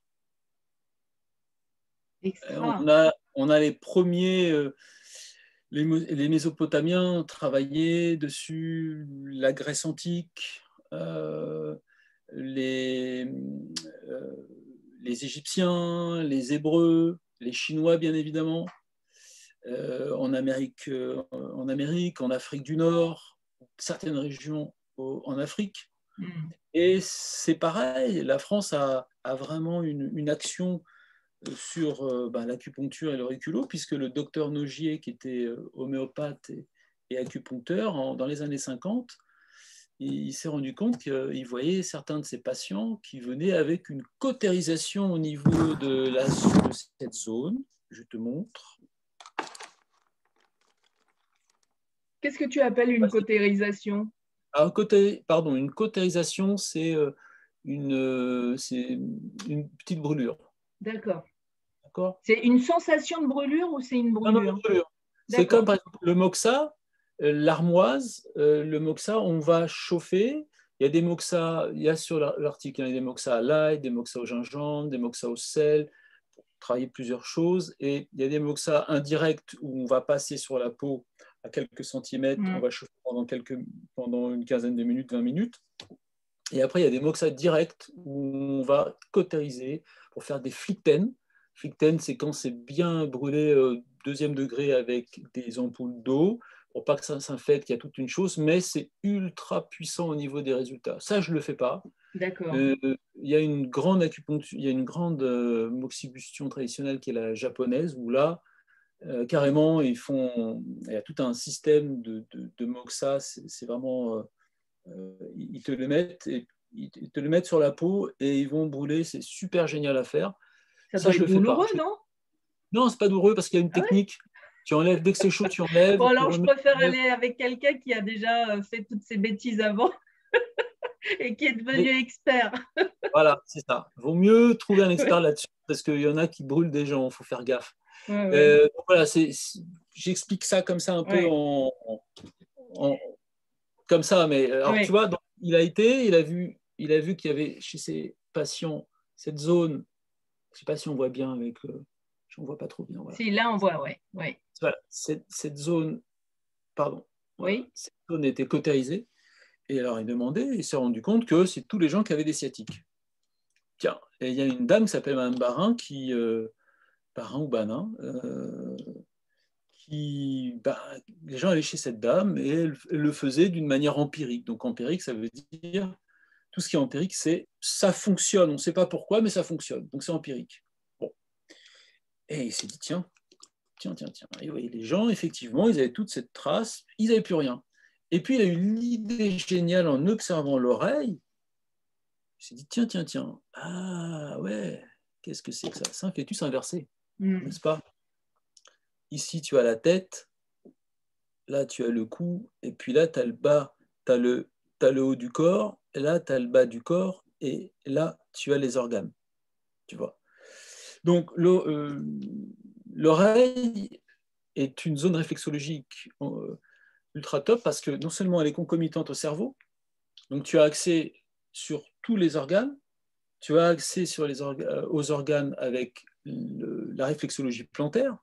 On a les premiers, les Mésopotamiens travaillaient dessus, la Grèce antique, les Égyptiens, les Hébreux, les Chinois, bien évidemment, en Amérique, en Afrique du Nord, certaines régions en Afrique. Et c'est pareil, la France a vraiment une action sur l'acupuncture et l'auriculo, puisque le docteur Nogier, qui était homéopathe et acupuncteur, dans les années 50, il s'est rendu compte qu'il voyait certains de ses patients qui venaient avec une cautérisation au niveau de cette zone. Je te montre. Qu'est-ce que tu appelles une cautérisation? Alors, une cautérisation, c'est une petite brûlure. D'accord. D'accord. C'est une sensation de brûlure ou c'est une brûlure? Non, c'est comme par exemple, le moxa. l'armoise, le moxa, on va chauffer. Il y a des moxa, il y a sur l'article, il y a des moxa à l'ail, des moxa au gingembre, des moxa au sel, pour travailler plusieurs choses. Et il y a des moxa indirects où on va passer sur la peau à quelques centimètres, on va chauffer pendant une quinzaine de minutes, 20 minutes. Et après, il y a des moxa directs où on va cautériser pour faire des flickten. Flickten, c'est quand c'est bien brûlé deuxième degré avec des ampoules d'eau, pour pas que ça s'infecte, il y a toute une chose, mais c'est ultra puissant au niveau des résultats. Ça, je ne le fais pas. D'accord. Il y a une grande acupuncture, il y a une grande moxibustion traditionnelle qui est la japonaise, où là, carrément, il y a tout un système de moxa, c'est vraiment... ils te le mettent et ils te le mettent sur la peau et ils vont brûler. C'est super génial à faire. Ça doit Je être le fais pas. douloureux, non? Non, c'est pas douloureux parce qu'il y a une Ah ouais? technique. Tu enlèves dès que c'est chaud, tu enlèves. Bon, Tu alors je remets, préfère tu enlèves. aller avec quelqu'un qui a déjà fait toutes ces bêtises avant et qui est devenu Mais expert. voilà, c'est ça. Vaut mieux trouver un expert Ouais, là-dessus parce qu'il y en a qui brûlent des gens. Il faut faire gaffe. ouais, ouais. Donc voilà, j'explique ça comme ça un peu Ouais, en- comme ça. Mais alors tu ouais. vois, donc, il a vu qu'il y avait chez ses patients cette zone. Je ne sais pas si on voit bien avec. Je ne vois pas trop bien. Voilà. Si, là, on voit, ouais, ouais. Voilà, cette zone, pardon, voilà, Oui, cette zone était cautérisée. Et alors il demandait, il s'est rendu compte que c'est tous les gens qui avaient des sciatiques. Tiens, et il y a une dame qui s'appelle Mme Barin, Barin ou Banin, les gens allaient chez cette dame et elle le faisait d'une manière empirique. Donc empirique, ça veut dire, tout ce qui est empirique, c'est ça fonctionne. On ne sait pas pourquoi, mais ça fonctionne. Donc c'est empirique. Bon. Et il s'est dit, tiens. Et vous voyez, les gens, effectivement, ils avaient toute cette trace, ils n'avaient plus rien. Et puis, il a eu l'idée géniale en observant l'oreille. Il s'est dit, tiens. Ah ouais, qu'est-ce que c'est que ça? C'est un fœtus inversé, n'est-ce pas? Ici, tu as la tête, là, tu as le cou, et puis là, tu as le bas, tu as le haut du corps, et là, tu as le bas du corps, et là, tu as les organes, tu vois. Donc, l'oreille est une zone réflexologique ultra top parce que non seulement elle est concomitante au cerveau, donc tu as accès sur tous les organes, tu as accès aux organes avec la réflexologie plantaire,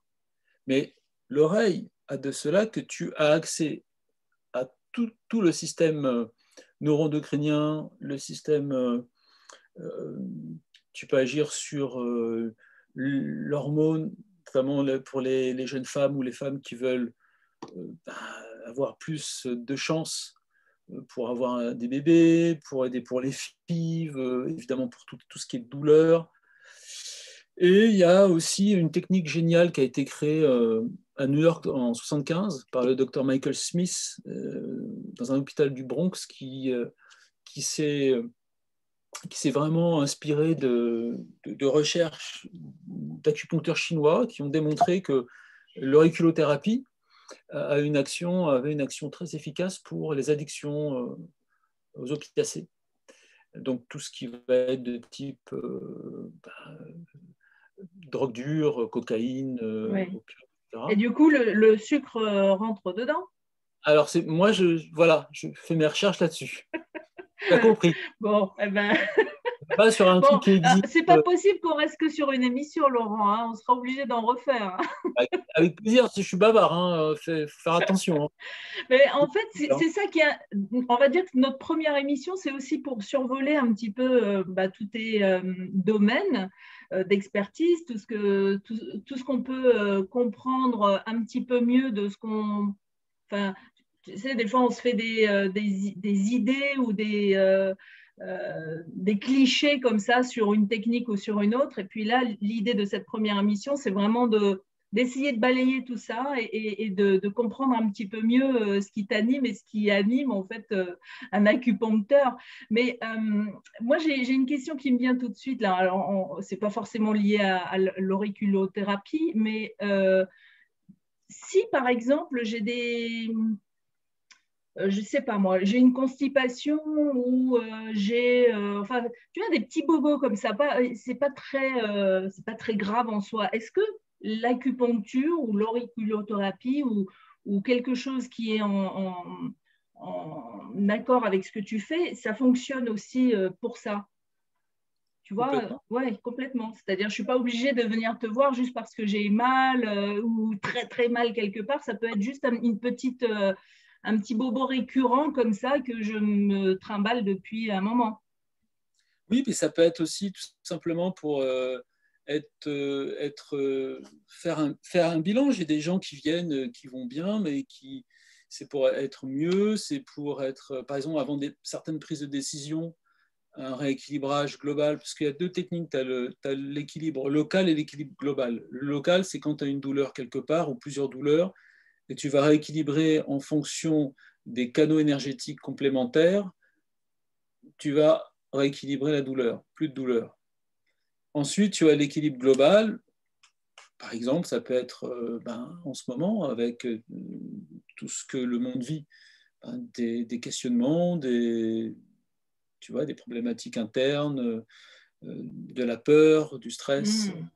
mais l'oreille a de cela que tu as accès à tout le système neuroendocrinien, le système, tu peux agir sur l'hormone, notamment pour les jeunes femmes ou les femmes qui veulent avoir plus de chances pour avoir des bébés, pour aider pour les filles, évidemment pour tout ce qui est douleur. Et il y a aussi une technique géniale qui a été créée à New York en 1975 par le docteur Michael Smith dans un hôpital du Bronx qui s'est vraiment inspiré de recherches d'acupuncteurs chinois qui ont démontré que l'auriculothérapie avait une action très efficace pour les addictions aux opiacés. Donc tout ce qui va être de type drogue dure, cocaïne, ouais. opium, etc. Et du coup, le sucre rentre dedans? Alors moi je fais mes recherches là-dessus. Tu as compris. Bon, eh ben, Pas sur un bon, truc qui existe. c'est pas possible qu'on reste que sur une émission, Laurent, hein. On sera obligé d'en refaire, hein. Avec plaisir, si je suis bavard, hein, faut faire attention. Hein. Mais en fait, c'est ça qui a. On va dire que notre première émission, c'est aussi pour survoler un petit peu tous tes domaines d'expertise, tout ce qu'on peut comprendre un petit peu mieux de ce qu'on. Enfin, tu sais, des fois, on se fait des idées ou des clichés comme ça sur une technique ou sur une autre. Et puis là, l'idée de cette première émission, c'est vraiment d'essayer de balayer tout ça et de comprendre un petit peu mieux ce qui t'anime et ce qui anime en fait un acupuncteur. Mais moi, j'ai une question qui me vient tout de suite là. Alors, c'est pas forcément lié à l'auriculothérapie, mais si par exemple je sais pas moi, j'ai une constipation ou enfin, tu vois, des petits bobos comme ça, c'est pas très grave en soi. Est-ce que l'acupuncture ou l'auriculothérapie ou quelque chose qui est en accord avec ce que tu fais, ça fonctionne aussi pour ça. Tu vois, Complètement. ouais, complètement. C'est-à-dire, je ne suis pas obligée de venir te voir juste parce que j'ai mal ou très, très mal quelque part. Ça peut être juste un petit bobo récurrent comme ça que je me trimballe depuis un moment. Oui, puis ça peut être aussi tout simplement pour faire un bilan. J'ai des gens qui viennent, qui vont bien, mais c'est pour être mieux, c'est pour être, par exemple, avant certaines prises de décision, un rééquilibrage global, parce qu'il y a deux techniques, tu as l'équilibre local et l'équilibre global. Le local, c'est quand tu as une douleur quelque part ou plusieurs douleurs, et tu vas rééquilibrer en fonction des canaux énergétiques complémentaires, tu vas rééquilibrer la douleur, plus de douleur. Ensuite, tu as l'équilibre global. Par exemple, ça peut être en ce moment, avec tout ce que le monde vit, des questionnements, tu vois, des problématiques internes, de la peur, du stress. Mmh.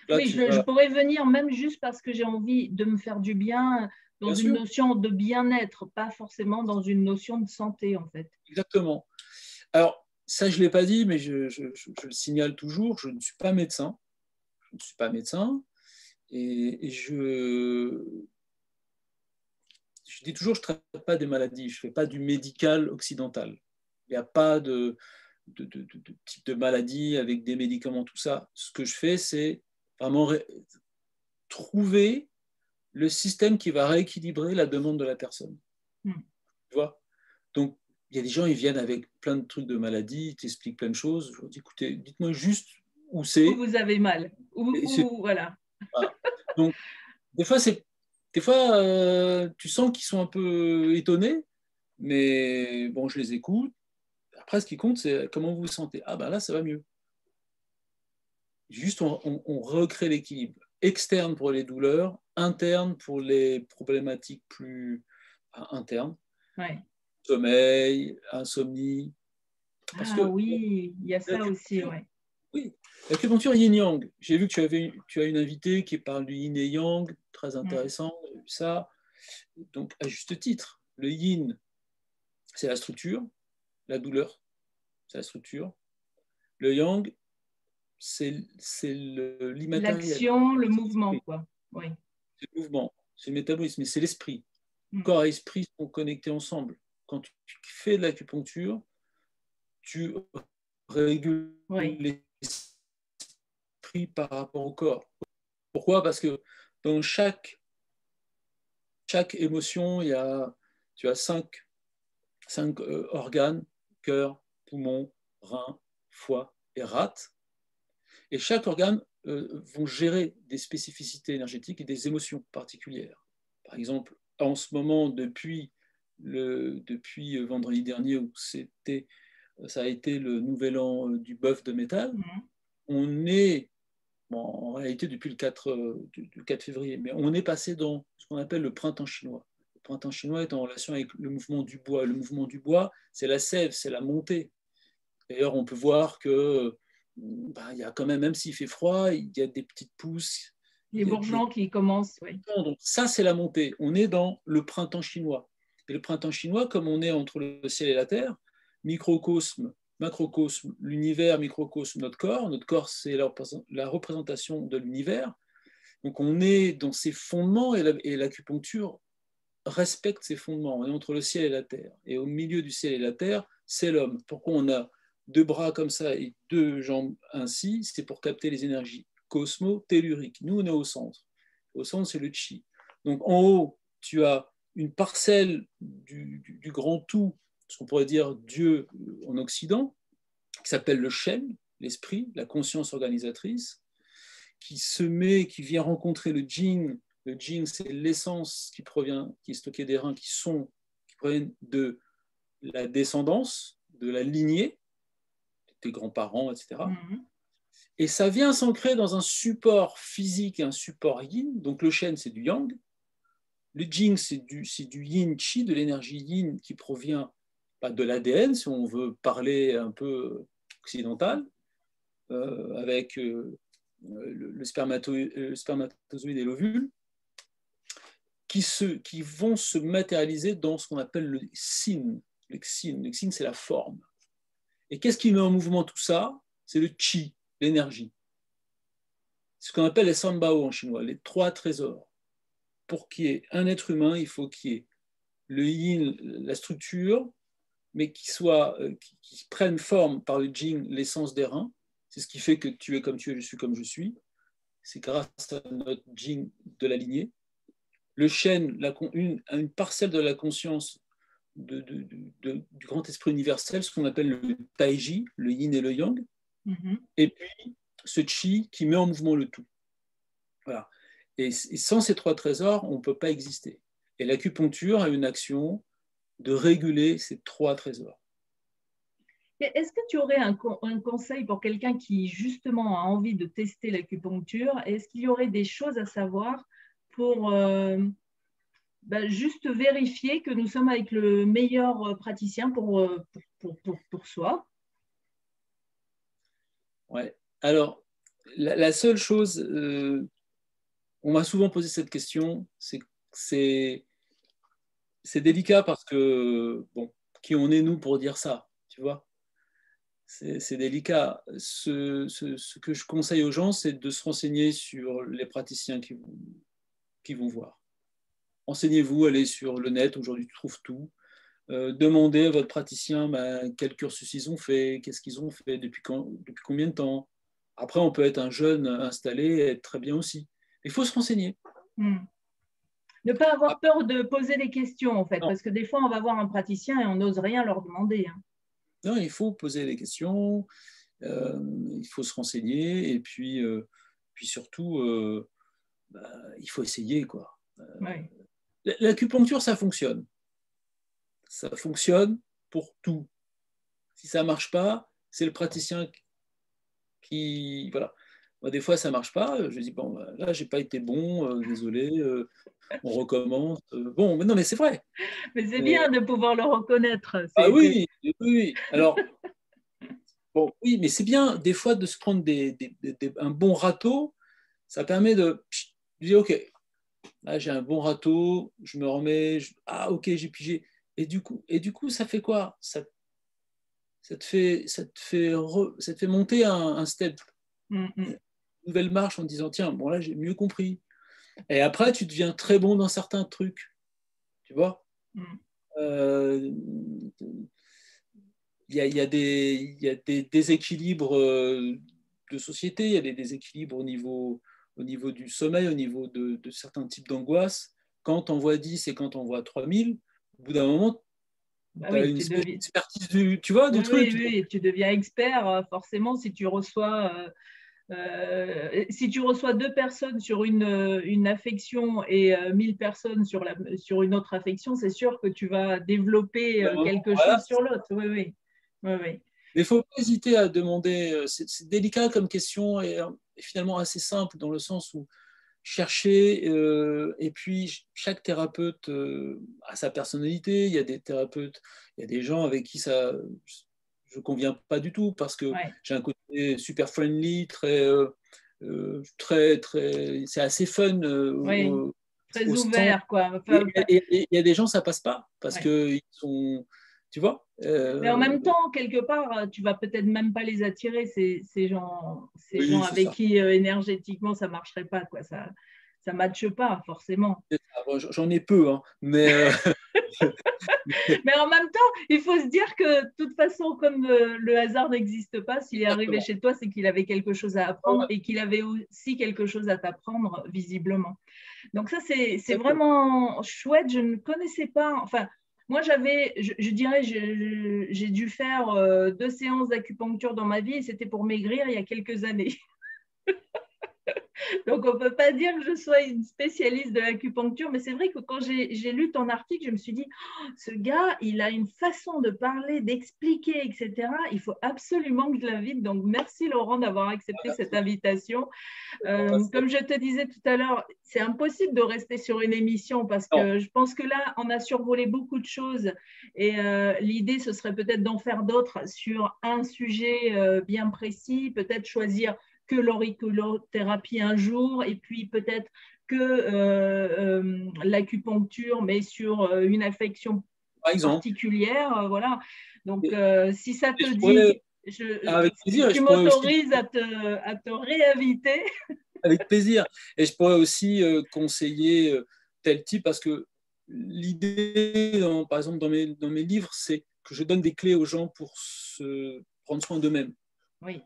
Là, Oui, tu je vas, pourrais venir même juste parce que j'ai envie de me faire du bien dans bien une sûr, notion de bien-être, pas forcément dans une notion de santé, en fait. exactement. Alors, ça, je ne l'ai pas dit, mais je le signale toujours, je ne suis pas médecin. Je ne suis pas médecin. Et je dis toujours, je ne traite pas des maladies, je ne fais pas du médical occidental. Il n'y a pas de type de maladie avec des médicaments, tout ça. Ce que je fais, c'est vraiment trouver le système qui va rééquilibrer la demande de la personne. Hmm. Tu vois? Donc, il y a des gens, ils viennent avec plein de trucs de maladies, ils t'expliquent plein de choses. Je leur dis, écoutez, dites-moi juste où Où c'est. vous avez mal, voilà. Voilà. Donc, des fois, tu sens qu'ils sont un peu étonnés, mais bon, je les écoute. Après, ce qui compte, c'est comment vous vous sentez. Ah ben là, ça va mieux. Juste, on recrée l'équilibre. Externe pour les douleurs, interne pour les problématiques plus internes. Ouais. Sommeil, insomnie. Parce Ah que oui, il y a ça aussi, l'acupuncture, ouais. oui, l'acupuncture yin-yang. J'ai vu que tu as une invitée qui parle du yin et yang, très Hmm. intéressant, j'ai vu ça. Donc, à juste titre, le yin, c'est la structure, la douleur, c'est la structure. Le yang, c'est l'immatériel, L'action, le c'est mouvement, l'esprit, quoi. Oui. c'est le mouvement, c'est le métabolisme, mais c'est l'esprit. Hmm. Corps et esprit sont connectés ensemble. Quand tu fais de l'acupuncture, tu régules Oui. l'esprit par rapport au corps. Pourquoi? Parce que dans chaque émotion, tu as cinq organes, cœur, poumon, rein, foie et rate. Et chaque organe vont gérer des spécificités énergétiques et des émotions particulières. Par exemple, en ce moment, depuis vendredi dernier, où ça a été le nouvel an du bœuf de métal, Hmm. on est, bon, en réalité depuis le 4 février, mais on est passé dans ce qu'on appelle le printemps chinois. Le printemps chinois est en relation avec le mouvement du bois. Le mouvement du bois, c'est la sève, c'est la montée. D'ailleurs, on peut voir que il y a quand même, même s'il fait froid, il y a des petites pousses, Les il y a des... bourgeons qui commencent, oui. Donc ça, c'est la montée. On est dans le printemps chinois. Et le printemps chinois, comme on est entre le ciel et la terre, microcosme, macrocosme, l'univers, microcosme, notre corps, c'est la représentation de l'univers. Donc on est dans ces fondements et l'acupuncture respecte ces fondements. On est entre le ciel et la terre. Et au milieu du ciel et la terre, c'est l'homme. Pourquoi on a deux bras comme ça et deux jambes ainsi? C'est pour capter les énergies cosmo-telluriques. Nous, on est au centre. Au centre, c'est le chi. Donc en haut, tu as une parcelle du grand tout, ce qu'on pourrait dire Dieu en Occident, qui s'appelle le Shen, l'esprit, la conscience organisatrice, qui vient rencontrer le Jing. Le Jing, c'est l'essence qui est stockée des reins, qui proviennent de la descendance, de la lignée, tes grands-parents, etc. Hmm. Et ça vient s'ancrer dans un support physique et un support yin. Donc le Shen, c'est du yang. Le Jing, c'est du yin chi, de l'énergie yin qui provient de l'ADN, si on veut parler un peu occidental, avec le spermatozoïde et l'ovule, qui vont se matérialiser dans ce qu'on appelle le xin. Le xin, c'est la forme. Et qu'est-ce qui met en mouvement tout ça? C'est le qi, l'énergie. Ce qu'on appelle les sanbao en chinois, les 3 trésors. Pour qu'il y ait un être humain, il faut qu'il y ait le yin, la structure, mais qui prenne forme par le jing, l'essence des reins. C'est ce qui fait que tu es comme tu es, je suis comme je suis. C'est grâce à notre jing de la lignée. Le shen, une parcelle de la conscience du grand esprit universel, ce qu'on appelle le taiji, le yin et le yang. Et puis ce chi qui met en mouvement le tout. Voilà. Et sans ces 3 trésors, on ne peut pas exister. Et l'acupuncture a une action de réguler ces 3 trésors. Est-ce que tu aurais un conseil pour quelqu'un qui justement a envie de tester l'acupuncture? Est-ce qu'il y aurait des choses à savoir pour juste vérifier que nous sommes avec le meilleur praticien pour soi? Ouais. Alors, la seule chose, on m'a souvent posé cette question, c'est délicat parce que, bon, qui on est nous pour dire ça, tu vois? C'est délicat. Ce que je conseille aux gens, c'est de se renseigner sur les praticiens qui vont voir. Renseignez-vous, allez sur le net, aujourd'hui tu trouves tout. Demandez à votre praticien quel cursus ils ont fait, qu'est-ce qu'ils ont fait, depuis combien de temps. Après, on peut être un jeune installé et être très bien aussi. Il faut se renseigner. Ne pas avoir peur de poser des questions, en fait, Non. parce que des fois, on va voir un praticien et on n'ose rien leur demander. Non, il faut poser des questions, il faut se renseigner, et puis surtout, il faut essayer, quoi. Oui. L'acupuncture, ça fonctionne. Ça fonctionne pour tout. Si ça ne marche pas, c'est le praticien qui... Voilà. Moi, des fois, ça ne marche pas. Je dis, bon, là, je n'ai pas été bon, désolé, on recommence. Bon, mais non, mais c'est vrai. Mais c'est bien de pouvoir le reconnaître. Ah oui, oui. Alors, bon, oui, mais c'est bien, des fois, de se prendre un bon râteau. Ça permet de dire, OK, là, j'ai un bon râteau, je me remets, ah, OK, j'ai pigé. Et du coup, ça fait quoi? Ça te fait monter un step, une nouvelle marche en te disant, tiens, bon, là, j'ai mieux compris. Et après, tu deviens très bon dans certains trucs, tu vois. Il y a des déséquilibres de société, il y a des déséquilibres au niveau du sommeil, au niveau de certains types d'angoisse. Quand on voit 10 et quand on voit 3000, au bout d'un moment, tu as une espèce d'expertise tu vois, du truc. Oui, tu deviens expert forcément si tu reçois 2 personnes sur une affection et 1000 personnes sur une autre affection, c'est sûr que tu vas développer quelque chose sur l'autre. Oui. Mais il ne faut pas hésiter à demander. C'est délicat comme question et finalement assez simple dans le sens où chercher, et puis chaque thérapeute a sa personnalité. Il y a des thérapeutes, il y a des gens avec qui ça je ne conviens pas du tout parce que j'ai un côté super friendly, très, c'est assez fun. Très ouvert, quoi. Et il y a des gens, ça passe pas parce qu'ils sont, tu vois. Mais en même temps, quelque part, tu vas peut-être même pas les attirer, ces gens avec qui énergétiquement ça marcherait pas, quoi. Ça matche pas forcément. J'en ai peu, hein, mais mais en même temps, il faut se dire que de toute façon, comme le hasard n'existe pas, s'il est arrivé chez toi, c'est qu'il avait quelque chose à apprendre et qu'il avait aussi quelque chose à t'apprendre visiblement. Donc ça, c'est vraiment chouette. Je ne connaissais pas. Enfin, moi, je dirais, j'ai dû faire 2 séances d'acupuncture dans ma vie et c'était pour maigrir il y a quelques années. Donc, on ne peut pas dire que je sois une spécialiste de l'acupuncture, mais c'est vrai que quand j'ai lu ton article, je me suis dit, oh, ce gars, il a une façon de parler, d'expliquer, etc. Il faut absolument que je l'invite. Donc, merci Laurent d'avoir accepté cette invitation. Comme je te disais tout à l'heure, c'est impossible de rester sur une émission parce que je pense que là, on a survolé beaucoup de choses et l'idée, ce serait peut-être d'en faire d'autres sur un sujet bien précis, peut-être choisir que l'auriculothérapie un jour et puis peut-être l'acupuncture, mais sur une affection par exemple. particulière, voilà. Donc, Et, si ça et te je dit, pourrais, avec plaisir, et tu je pourrais aussi m'autorises à te réinviter. avec plaisir. Et je pourrais aussi conseiller tel type, parce que l'idée, par exemple, dans mes livres, c'est que je donne des clés aux gens pour se prendre soin d'eux-mêmes. Oui.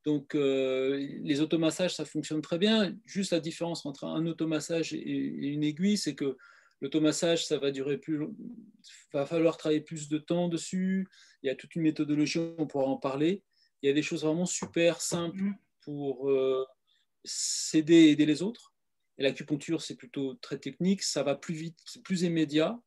Donc, les automassages, ça fonctionne très bien. Juste la différence entre un automassage et une aiguille, c'est que l'automassage, ça va durer plus, va falloir travailler plus de temps dessus. Il y a toute une méthodologie, on pourra en parler. Il y a des choses vraiment super simples pour s'aider et aider les autres. Et l'acupuncture, c'est plutôt très technique, ça va plus vite, c'est plus immédiat,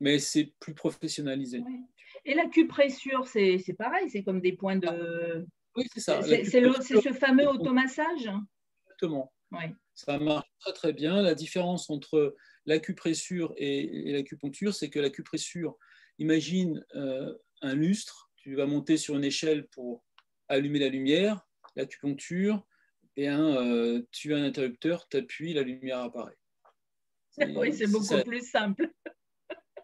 mais c'est plus professionnalisé. Oui. Et l'acupressure, c'est pareil, c'est comme des points de... Oui, c'est ça. C'est ce fameux automassage. Exactement. Oui. Ça marche très très bien. La différence entre l'acupressure et l'acupuncture, c'est que l'acupressure, imagine un lustre, tu vas monter sur une échelle pour allumer la lumière. L'acupuncture, tu as un interrupteur, tu appuies, la lumière apparaît. Oui, c'est beaucoup plus simple.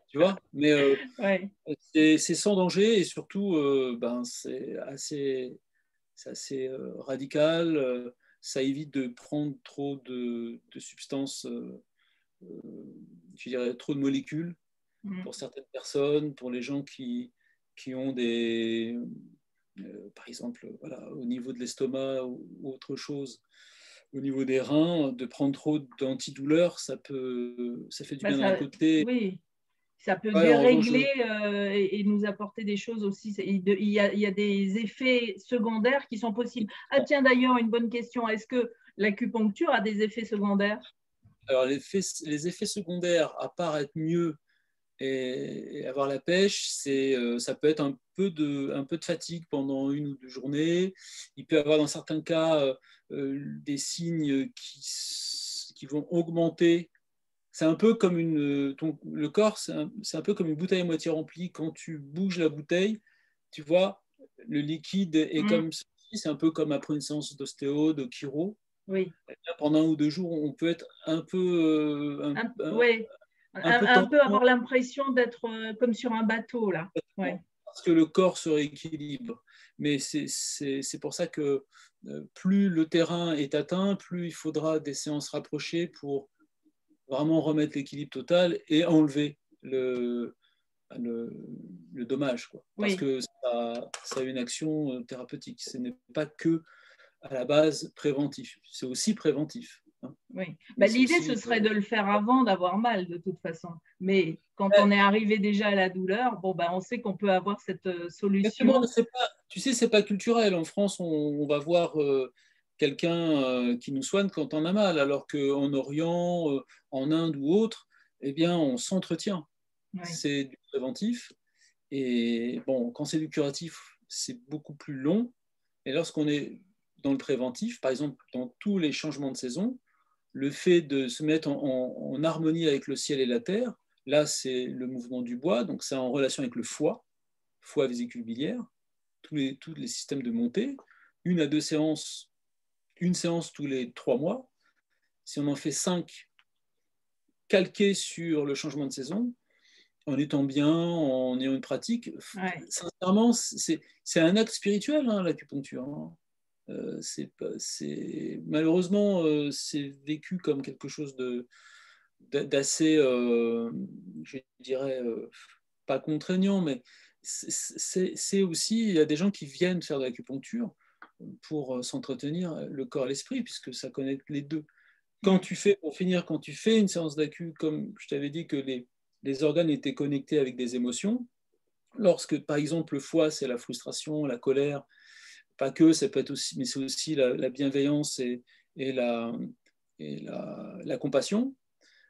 Tu vois, mais ouais. c'est sans danger et surtout, c'est assez radical. Ça évite de prendre trop de substances, je dirais trop de molécules pour certaines personnes, pour les gens qui ont des, par exemple, voilà, au niveau de l'estomac ou autre chose, au niveau des reins, de prendre trop d'antidouleurs, ça fait du bien d'un côté. Oui, ça peut Ouais, en revanche, dérégler et nous apporter des choses aussi. Il y a des effets secondaires qui sont possibles. Ah tiens, d'ailleurs, une bonne question. Est-ce que l'acupuncture a des effets secondaires? alors les effets secondaires, à part être mieux et avoir la pêche, ça peut être un peu de fatigue pendant une ou deux journées. Il peut y avoir dans certains cas des signes qui vont augmenter. C'est un peu comme le corps, c'est un peu comme une bouteille à moitié remplie. Quand tu bouges la bouteille, tu vois, le liquide est comme ceci. C'est un peu comme après une séance d'ostéo, de chiro. Oui. Pendant un ou deux jours, on peut être un peu, ouais. un peu Un tendu. peu avoir l'impression d'être comme sur un bateau, là. Ouais. Parce que le corps se rééquilibre. Mais c'est pour ça que plus le terrain est atteint, plus il faudra des séances rapprochées pour vraiment remettre l'équilibre total et enlever le dommage. Quoi. Parce Oui. que ça a une action thérapeutique. Ce n'est pas que à la base préventif, c'est aussi préventif. Hein. Oui. L'idée, ce serait de le faire avant d'avoir mal, de toute façon. Mais quand on est arrivé déjà à la douleur, bon, on sait qu'on peut avoir cette solution. Tu sais, c'est pas culturel. En France, on va voir quelqu'un qui nous soigne quand on a mal, alors qu'en Orient, en Inde ou autre, eh bien, on s'entretient. Oui. C'est du préventif. Et bon, quand c'est du curatif, c'est beaucoup plus long. Et lorsqu'on est dans le préventif, par exemple, dans tous les changements de saison, le fait de se mettre en harmonie avec le ciel et la terre, là, c'est le mouvement du bois, donc c'est en relation avec le foie vésicule biliaire, tous les systèmes de montée, une à deux séances, une séance tous les 3 mois. Si on en fait 5 calqués sur le changement de saison, en étant bien, en ayant une pratique, ouais. Sincèrement, c'est un acte spirituel, hein, l'acupuncture. Hein. Malheureusement, c'est vécu comme quelque chose d'assez, je dirais, pas contraignant, mais c'est aussi, il y a des gens qui viennent faire de l'acupuncture pour s'entretenir le corps et l'esprit, puisque ça connecte les deux. Pour finir, quand tu fais une séance d'acu, comme je t'avais dit que les organes étaient connectés avec des émotions, lorsque, par exemple, le foie, c'est la frustration, la colère, pas que, ça peut être aussi, mais c'est aussi la bienveillance et la compassion.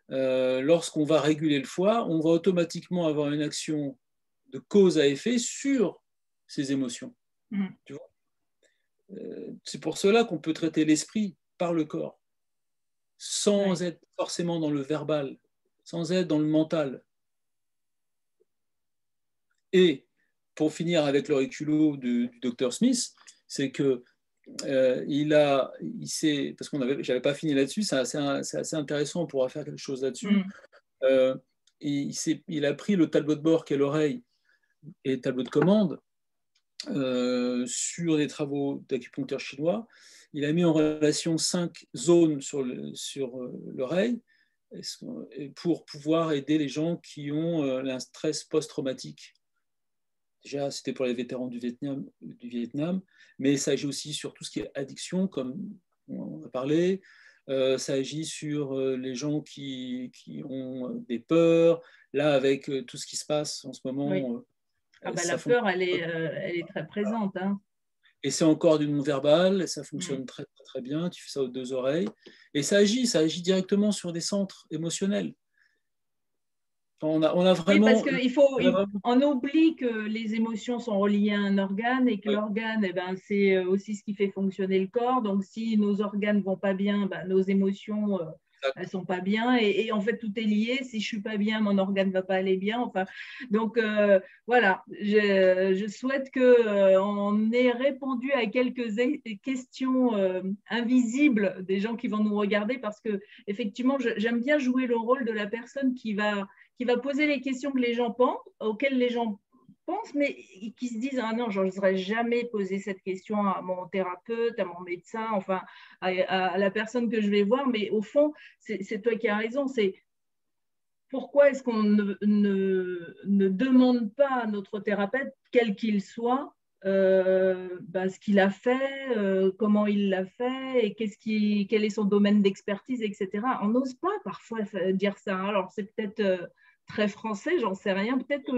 Lorsqu'on va réguler le foie, on va automatiquement avoir une action de cause à effet sur ces émotions. Tu vois, c'est pour cela qu'on peut traiter l'esprit par le corps, sans être forcément dans le verbal, sans être dans le mental. Et pour finir avec l'auriculo du docteur Smith, c'est que parce que j'avais pas fini là-dessus, c'est assez intéressant, on pourra faire quelque chose là-dessus. Mm. Il a pris le tableau de bord qui est l'oreille et le tableau de commande sur des travaux d'acupuncteurs chinois. Il a mis en relation 5 zones sur l'oreille pour pouvoir aider les gens qui ont un stress post-traumatique. Déjà, c'était pour les vétérans du Vietnam, mais ça agit aussi sur tout ce qui est addiction, comme on a parlé. Ça agit sur les gens qui ont des peurs. Là, avec tout ce qui se passe en ce moment, Oui. ça La peur, fonctionne. elle est très présente. Hein. Et c'est encore du non-verbal, ça fonctionne Mm. très, très, très bien. Tu fais ça aux 2 oreilles. Et ça agit directement sur des centres émotionnels. On a Oui, parce vraiment. on oublie que les émotions sont reliées à un organe et que Ouais, l'organe, c'est aussi ce qui fait fonctionner le corps. Donc, si nos organes ne vont pas bien, nos émotions, elles ne sont pas bien. Et en fait, tout est lié. Si je ne suis pas bien, mon organe ne va pas aller bien. Enfin, donc, voilà, je souhaite qu'on ait répondu à quelques questions invisibles des gens qui vont nous regarder parce que, effectivement, j'aime bien jouer le rôle de la personne qui va poser les questions que les gens pensent, auxquelles les gens pensent, mais qui se disent ah non, je n'oserais jamais poser cette question à mon thérapeute, à mon médecin, enfin à la personne que je vais voir. Mais au fond, c'est toi qui as raison. C'est pourquoi est-ce qu'on ne demande pas à notre thérapeute, quel qu'il soit, ce qu'il a fait, comment il l'a fait, et quel est son domaine d'expertise, etc. On n'ose pas parfois dire ça. Alors c'est peut-être très français, j'en sais rien. Peut-être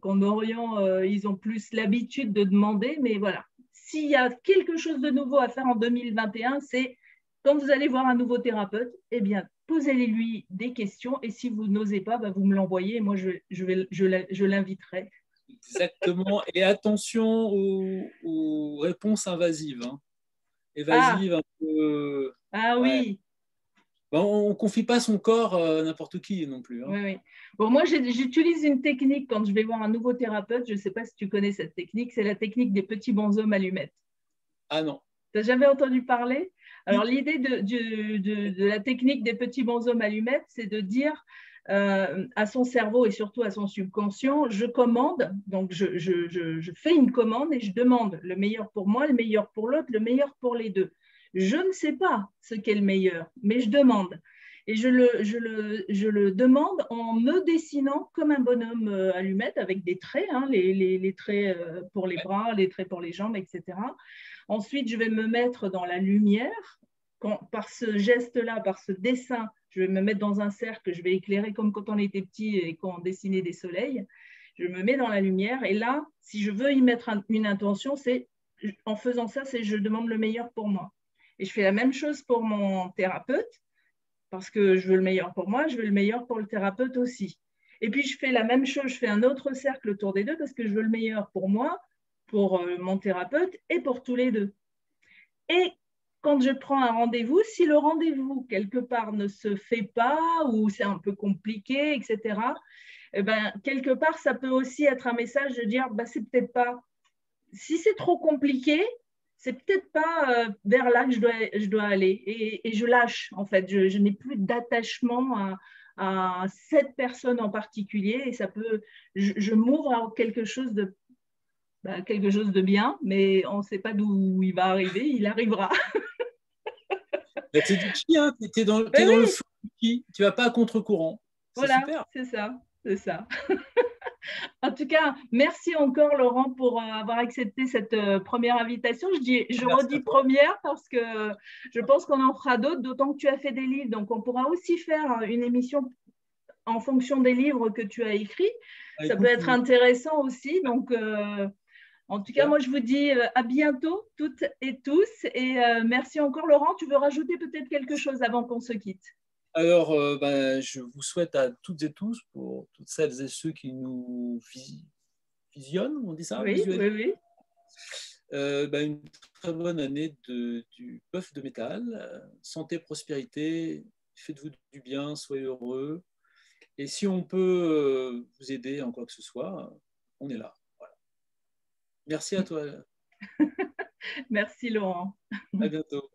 qu'en Orient, ils ont plus l'habitude de demander, mais voilà. S'il y a quelque chose de nouveau à faire en 2021, c'est quand vous allez voir un nouveau thérapeute, eh bien, posez-lui des questions et si vous n'osez pas, vous me l'envoyez et moi, je l'inviterai. exactement. Et attention aux réponses invasives. Hein. Ah, Évasives, un peu. ah Ouais. oui, On ne confie pas son corps à n'importe qui non plus. Hein. oui, oui. Bon, moi, j'utilise une technique quand je vais voir un nouveau thérapeute. Je ne sais pas si tu connais cette technique. C'est la technique des petits bonshommes allumettes. Ah non. Tu n'as jamais entendu parler? Alors, Oui. l'idée de la technique des petits bonshommes allumettes, c'est de dire à son cerveau et surtout à son subconscient, je commande, donc je fais une commande et je demande le meilleur pour moi, le meilleur pour l'autre, le meilleur pour les deux. Je ne sais pas ce qu'est le meilleur, mais je demande. Et je le demande en me dessinant comme un bonhomme allumette avec des traits, hein, les traits pour les bras, les traits pour les jambes, etc. Ensuite, je vais me mettre dans la lumière. Par ce geste-là, par ce dessin, je vais me mettre dans un cercle, je vais éclairer comme quand on était petit et qu'on dessinait des soleils. Je me mets dans la lumière et là, si je veux y mettre une intention, c'est en faisant ça, c'est je demande le meilleur pour moi. Et je fais la même chose pour mon thérapeute parce que je veux le meilleur pour moi, je veux le meilleur pour le thérapeute aussi. Et puis je fais la même chose, je fais un autre cercle autour des deux parce que je veux le meilleur pour moi, pour mon thérapeute et pour tous les deux. Et quand je prends un rendez-vous, si le rendez-vous quelque part ne se fait pas ou c'est un peu compliqué, etc., eh ben, quelque part, ça peut aussi être un message de dire, c'est peut-être pas, si c'est trop compliqué, c'est peut-être pas vers là que je dois aller. Et je lâche, en fait. Je n'ai plus d'attachement à cette personne en particulier et ça peut, je m'ouvre à quelque chose de bien, mais on ne sait pas d'où il va arriver, il arrivera. C'est du chi, hein. Tu es dans Mais le oui, flou du chi. Tu ne vas pas à contre-courant. C'est voilà, super. c'est ça, c'est ça. En tout cas, merci encore Laurent pour avoir accepté cette première invitation. Je Merci à redis toi. première parce que je pense qu'on en fera d'autres, d'autant que tu as fait des livres. Donc, on pourra aussi faire une émission en fonction des livres que tu as écrits. Ah, Ça peut écoute, être intéressant aussi. Donc, en tout cas, super. moi, je vous dis à bientôt, toutes et tous. Et merci encore, Laurent. Tu veux rajouter peut-être quelque chose avant qu'on se quitte? Alors, je vous souhaite à toutes et tous, pour toutes celles et ceux qui nous visionnent, on dit ça, Oui, oui, visualisent, oui. une très bonne année du bœuf de métal. Santé, prospérité, faites-vous du bien, soyez heureux. Et si on peut vous aider en quoi que ce soit, on est là. Voilà. Merci à toi. Merci Laurent. À bientôt.